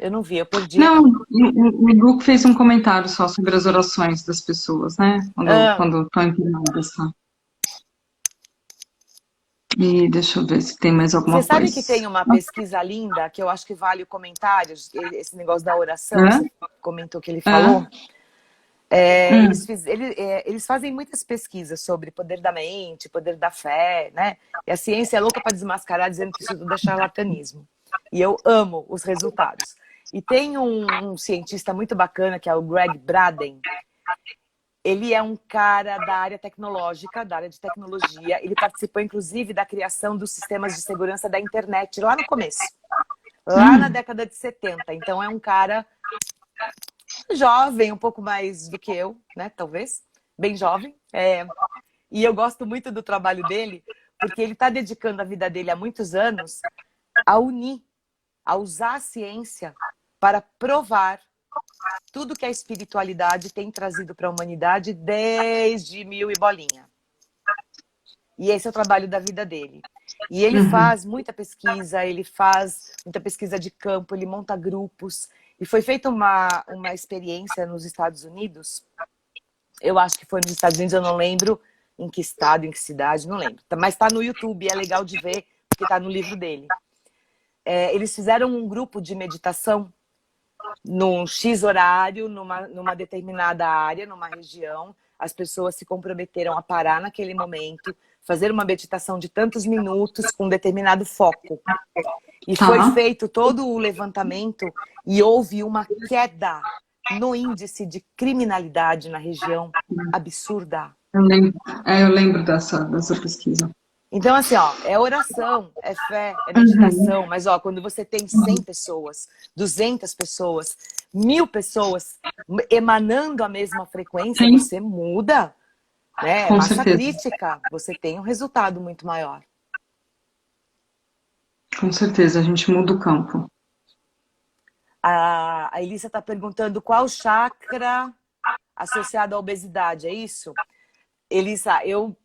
[SPEAKER 2] Eu não vi, eu perdi
[SPEAKER 1] Não,
[SPEAKER 2] aqui.
[SPEAKER 1] o Luke fez um comentário só sobre as orações das pessoas, né?
[SPEAKER 2] Ah,
[SPEAKER 1] Quando estão internadas, tá? E deixa eu ver se tem mais
[SPEAKER 2] você
[SPEAKER 1] alguma
[SPEAKER 2] sabe
[SPEAKER 1] coisa.
[SPEAKER 2] que tem uma pesquisa linda que eu acho que vale comentários, esse negócio da oração que
[SPEAKER 1] Hã?
[SPEAKER 2] você comentou que ele
[SPEAKER 1] Hã?
[SPEAKER 2] falou. É,
[SPEAKER 1] Hum.
[SPEAKER 2] eles fazem muitas pesquisas sobre poder da mente, poder da fé, né? E a ciência é louca para desmascarar, dizendo que isso tudo é charlatanismo. E eu amo os resultados. E tem um cientista muito bacana, que é o Greg Braden. Ele é um cara da área tecnológica, da área de tecnologia. Ele participou, inclusive, da criação dos sistemas de segurança da internet, lá no começo. Lá na
[SPEAKER 1] Hum.
[SPEAKER 2] década de 70. Então, é um cara jovem, um pouco mais do que eu, né? Talvez. Bem jovem. E eu gosto muito do trabalho dele, porque ele está dedicando a vida dele há muitos anos a unir, a usar a ciência para provar tudo que a espiritualidade tem trazido para a humanidade desde mil e bolinha. E esse é o trabalho da vida dele. E ele
[SPEAKER 1] Uhum.
[SPEAKER 2] faz muita pesquisa, ele faz muita pesquisa de campo, ele monta grupos. E foi feita uma experiência nos Estados Unidos, eu acho que foi nos Estados Unidos, eu não lembro em que estado, em que cidade, não lembro. Mas está no YouTube, é legal de ver, porque está no livro dele. Eles fizeram um grupo de meditação num X horário, numa determinada área, numa região. As pessoas se comprometeram a parar naquele momento, fazer uma meditação de tantos minutos com um determinado foco. E foi
[SPEAKER 1] Tá.
[SPEAKER 2] feito todo o levantamento e houve uma queda no índice de criminalidade na região absurda.
[SPEAKER 1] Eu lembro dessa pesquisa.
[SPEAKER 2] Então, assim, ó, é oração, é fé, é
[SPEAKER 1] Uhum.
[SPEAKER 2] meditação, mas ó, quando você tem 100 pessoas, 200 pessoas, 1000 pessoas emanando a mesma frequência,
[SPEAKER 1] Sim,
[SPEAKER 2] você muda, né?
[SPEAKER 1] com
[SPEAKER 2] Massa
[SPEAKER 1] certeza.
[SPEAKER 2] crítica, você tem um resultado muito maior.
[SPEAKER 1] Com certeza, a gente muda o campo.
[SPEAKER 2] A Elissa está perguntando qual chakra associado à obesidade, é isso? Elisa, eu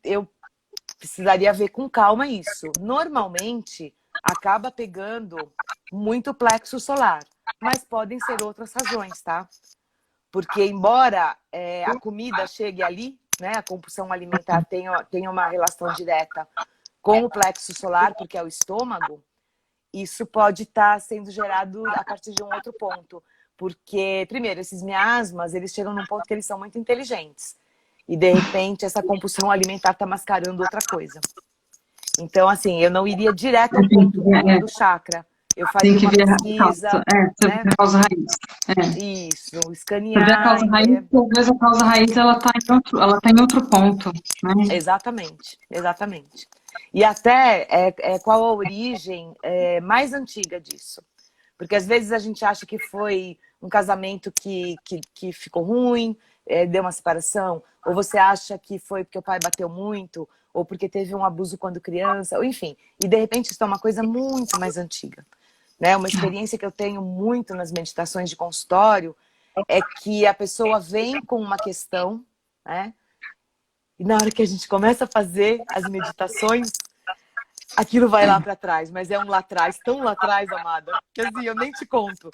[SPEAKER 2] precisaria ver com calma isso. Normalmente, acaba pegando muito plexo solar, mas podem ser outras razões, tá? Porque embora a comida chegue ali, né, a compulsão alimentar tenha uma relação direta com o plexo solar, porque é o estômago, isso pode estar sendo gerado a partir de um outro ponto. Porque, primeiro, esses miasmas, eles chegam num ponto que eles são muito inteligentes. E, de repente, essa compulsão alimentar está mascarando outra coisa. Então, assim, eu não iria direto ao ponto do chakra. Eu faria uma pesquisa, né?
[SPEAKER 1] A causa raiz.
[SPEAKER 2] Isso,
[SPEAKER 1] Você
[SPEAKER 2] escanear.
[SPEAKER 1] vê a causa raiz, às vezes a causa raiz ela tá em outro ponto, né?
[SPEAKER 2] Exatamente, exatamente. E até qual a origem mais antiga disso. Porque às vezes a gente acha que foi um casamento que ficou ruim, deu uma separação, ou você acha que foi porque o pai bateu muito, ou porque teve um abuso quando criança, ou enfim. E de repente isso é uma coisa muito mais antiga. Né? Uma experiência que eu tenho muito nas meditações de consultório é que a pessoa vem com uma questão, né? E na hora que a gente começa a fazer as meditações, aquilo vai lá para trás, mas é um lá atrás, tão lá atrás, amada, que assim, eu nem te conto.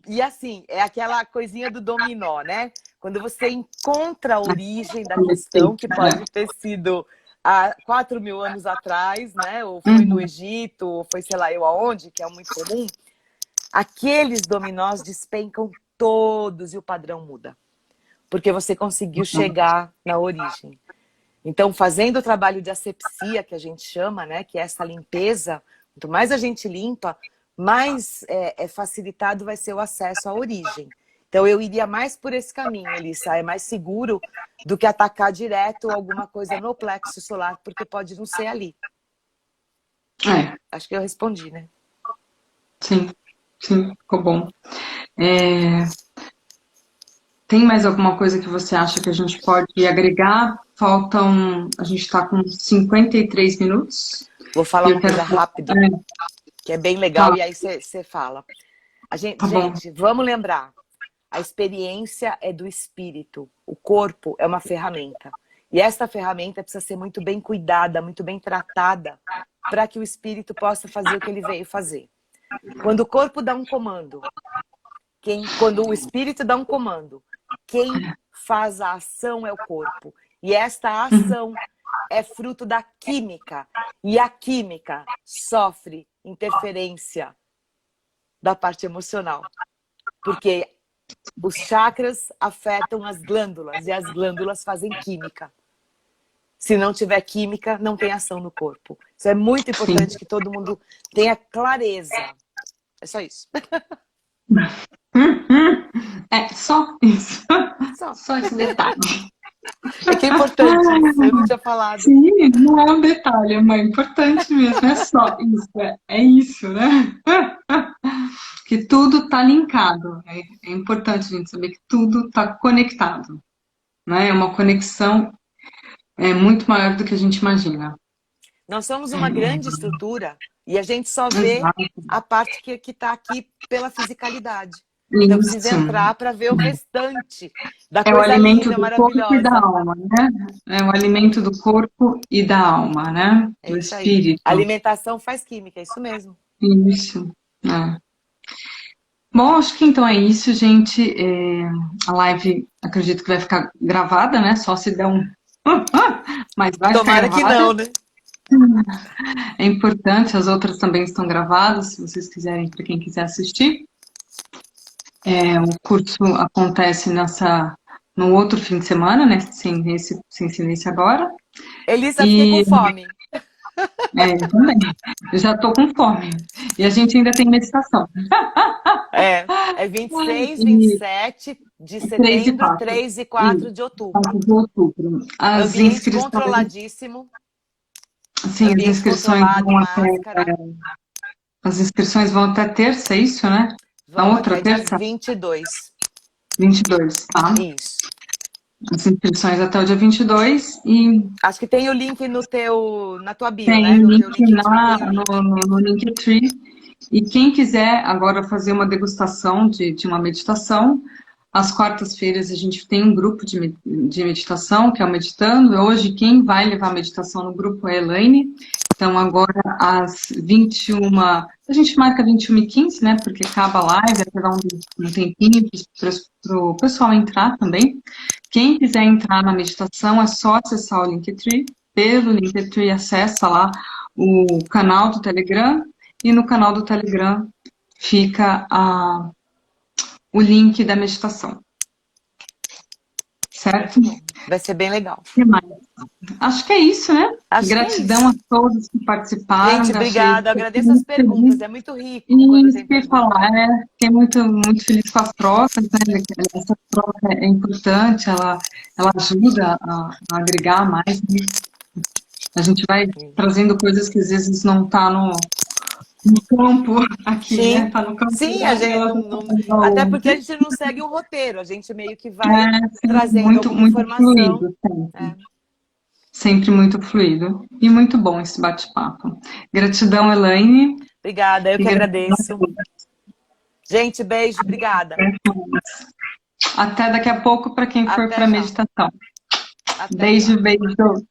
[SPEAKER 2] E assim, é aquela coisinha do dominó, né? Quando você encontra a origem da questão, que pode ter sido há 4.000 anos atrás, né? Ou foi no Egito, ou foi sei lá eu aonde, que é muito comum, aqueles dominós despencam todos e o padrão muda. Porque você conseguiu chegar na origem. Então, fazendo o trabalho de asepsia, que a gente chama, né, que é essa limpeza, quanto mais a gente limpa, mais facilitado vai ser o acesso à origem. Então, eu iria mais por esse caminho, Elissa. É mais seguro do que atacar direto alguma coisa no plexo solar, porque pode não ser ali. Acho que eu respondi, né?
[SPEAKER 1] Sim, ficou bom. Tem mais alguma coisa que você acha que a gente pode agregar? A gente está com 53 minutos.
[SPEAKER 2] Vou falar uma coisa rápida, que é bem legal, e aí você fala. Gente, vamos lembrar, a experiência é do espírito, o corpo é uma ferramenta. E essa ferramenta precisa ser muito bem cuidada, muito bem tratada, para que o espírito possa fazer o que ele veio fazer. Quando o corpo dá um comando, quando o espírito dá um comando, quem faz a ação é o corpo. E esta ação é fruto da química. E a química sofre interferência da parte emocional. Porque os chakras afetam as glândulas e as glândulas fazem química. Se não tiver química, não tem ação no corpo. Isso é muito importante que todo mundo tenha clareza. É só isso.
[SPEAKER 1] É só isso. Só esse detalhe.
[SPEAKER 2] É que é importante isso, eu não tinha falado.
[SPEAKER 1] Sim, não é um detalhe, mas é importante mesmo. É só isso. É isso, né? Que tudo está linkado. É importante a gente saber que tudo está conectado. Né? É uma conexão muito maior do que a gente imagina.
[SPEAKER 2] Nós somos uma grande estrutura e a gente só vê a parte que está aqui pela fisicalidade. Então precisa entrar para ver o restante da coisa linda, maravilhosa.
[SPEAKER 1] É o alimento do corpo e da alma, né? É o alimento do corpo e da alma, né? Do espírito.
[SPEAKER 2] A alimentação faz química, é isso mesmo.
[SPEAKER 1] Isso. Bom, acho que então é isso, gente. A live, acredito que vai ficar gravada, né? Só se der um... Mas vai
[SPEAKER 2] Tomara
[SPEAKER 1] ficar gravada.
[SPEAKER 2] que não, né?
[SPEAKER 1] É importante, as outras também estão gravadas, se vocês quiserem, para quem quiser assistir. O curso acontece no outro fim de semana, né? Sem ser nesse agora.
[SPEAKER 2] Elisa, fiquei com fome.
[SPEAKER 1] Eu também. Eu já estou com fome. E a gente ainda tem meditação.
[SPEAKER 2] É 26, 27 de setembro, 3 e 4 de outubro.
[SPEAKER 1] As
[SPEAKER 2] ambiente
[SPEAKER 1] inscrições...
[SPEAKER 2] controladíssimo.
[SPEAKER 1] Sim, as inscrições vão até terça, é isso, né?
[SPEAKER 2] Vão outra até terça? 22.
[SPEAKER 1] 22, tá?
[SPEAKER 2] Isso.
[SPEAKER 1] As inscrições até o dia 22 e...
[SPEAKER 2] Acho que tem o link na tua bio,
[SPEAKER 1] tem,
[SPEAKER 2] né?
[SPEAKER 1] No no Linktree. E quem quiser agora fazer uma degustação de uma meditação, às quartas-feiras a gente tem um grupo de meditação, que é o Meditando. Hoje quem vai levar a meditação no grupo é a Elaine. Então agora às 21h, a gente marca 21h15, né? Porque acaba a live, vai dar um tempinho para o pessoal entrar também. Quem quiser entrar na meditação é só acessar o Linktree. Pelo Linktree acessa lá o canal do Telegram, e no canal do Telegram fica o link da meditação. Certo?
[SPEAKER 2] Vai ser bem legal.
[SPEAKER 1] O que mais? Acho que é isso, né?
[SPEAKER 2] Acho
[SPEAKER 1] Gratidão
[SPEAKER 2] que é
[SPEAKER 1] a todos que participaram.
[SPEAKER 2] gente, obrigada. Agradeço as perguntas. É muito rico
[SPEAKER 1] E
[SPEAKER 2] quando
[SPEAKER 1] isso
[SPEAKER 2] tem
[SPEAKER 1] que eu ia
[SPEAKER 2] perguntas.
[SPEAKER 1] falar, fiquei muito feliz com as trocas, né? Essa troca é importante, ela ajuda a agregar mais, né? A gente vai trazendo coisas que às vezes não tá no campo aqui,
[SPEAKER 2] Sim,
[SPEAKER 1] né? Tá no campo
[SPEAKER 2] sim, a
[SPEAKER 1] lá e
[SPEAKER 2] gente
[SPEAKER 1] ela
[SPEAKER 2] até porque a gente não segue um roteiro, a gente meio que vai
[SPEAKER 1] sim,
[SPEAKER 2] trazendo
[SPEAKER 1] muito,
[SPEAKER 2] alguma
[SPEAKER 1] muito
[SPEAKER 2] informação.
[SPEAKER 1] fluido, sempre.
[SPEAKER 2] É.
[SPEAKER 1] Sempre muito fluido. E muito bom esse bate-papo. Gratidão, Elaine.
[SPEAKER 2] Obrigada, eu
[SPEAKER 1] E
[SPEAKER 2] que
[SPEAKER 1] gratidão a
[SPEAKER 2] agradeço.
[SPEAKER 1] todos.
[SPEAKER 2] Gente, beijo, obrigada.
[SPEAKER 1] Até daqui a pouco para quem for
[SPEAKER 2] Até
[SPEAKER 1] para
[SPEAKER 2] já.
[SPEAKER 1] meditação.
[SPEAKER 2] Até já.
[SPEAKER 1] Beijo.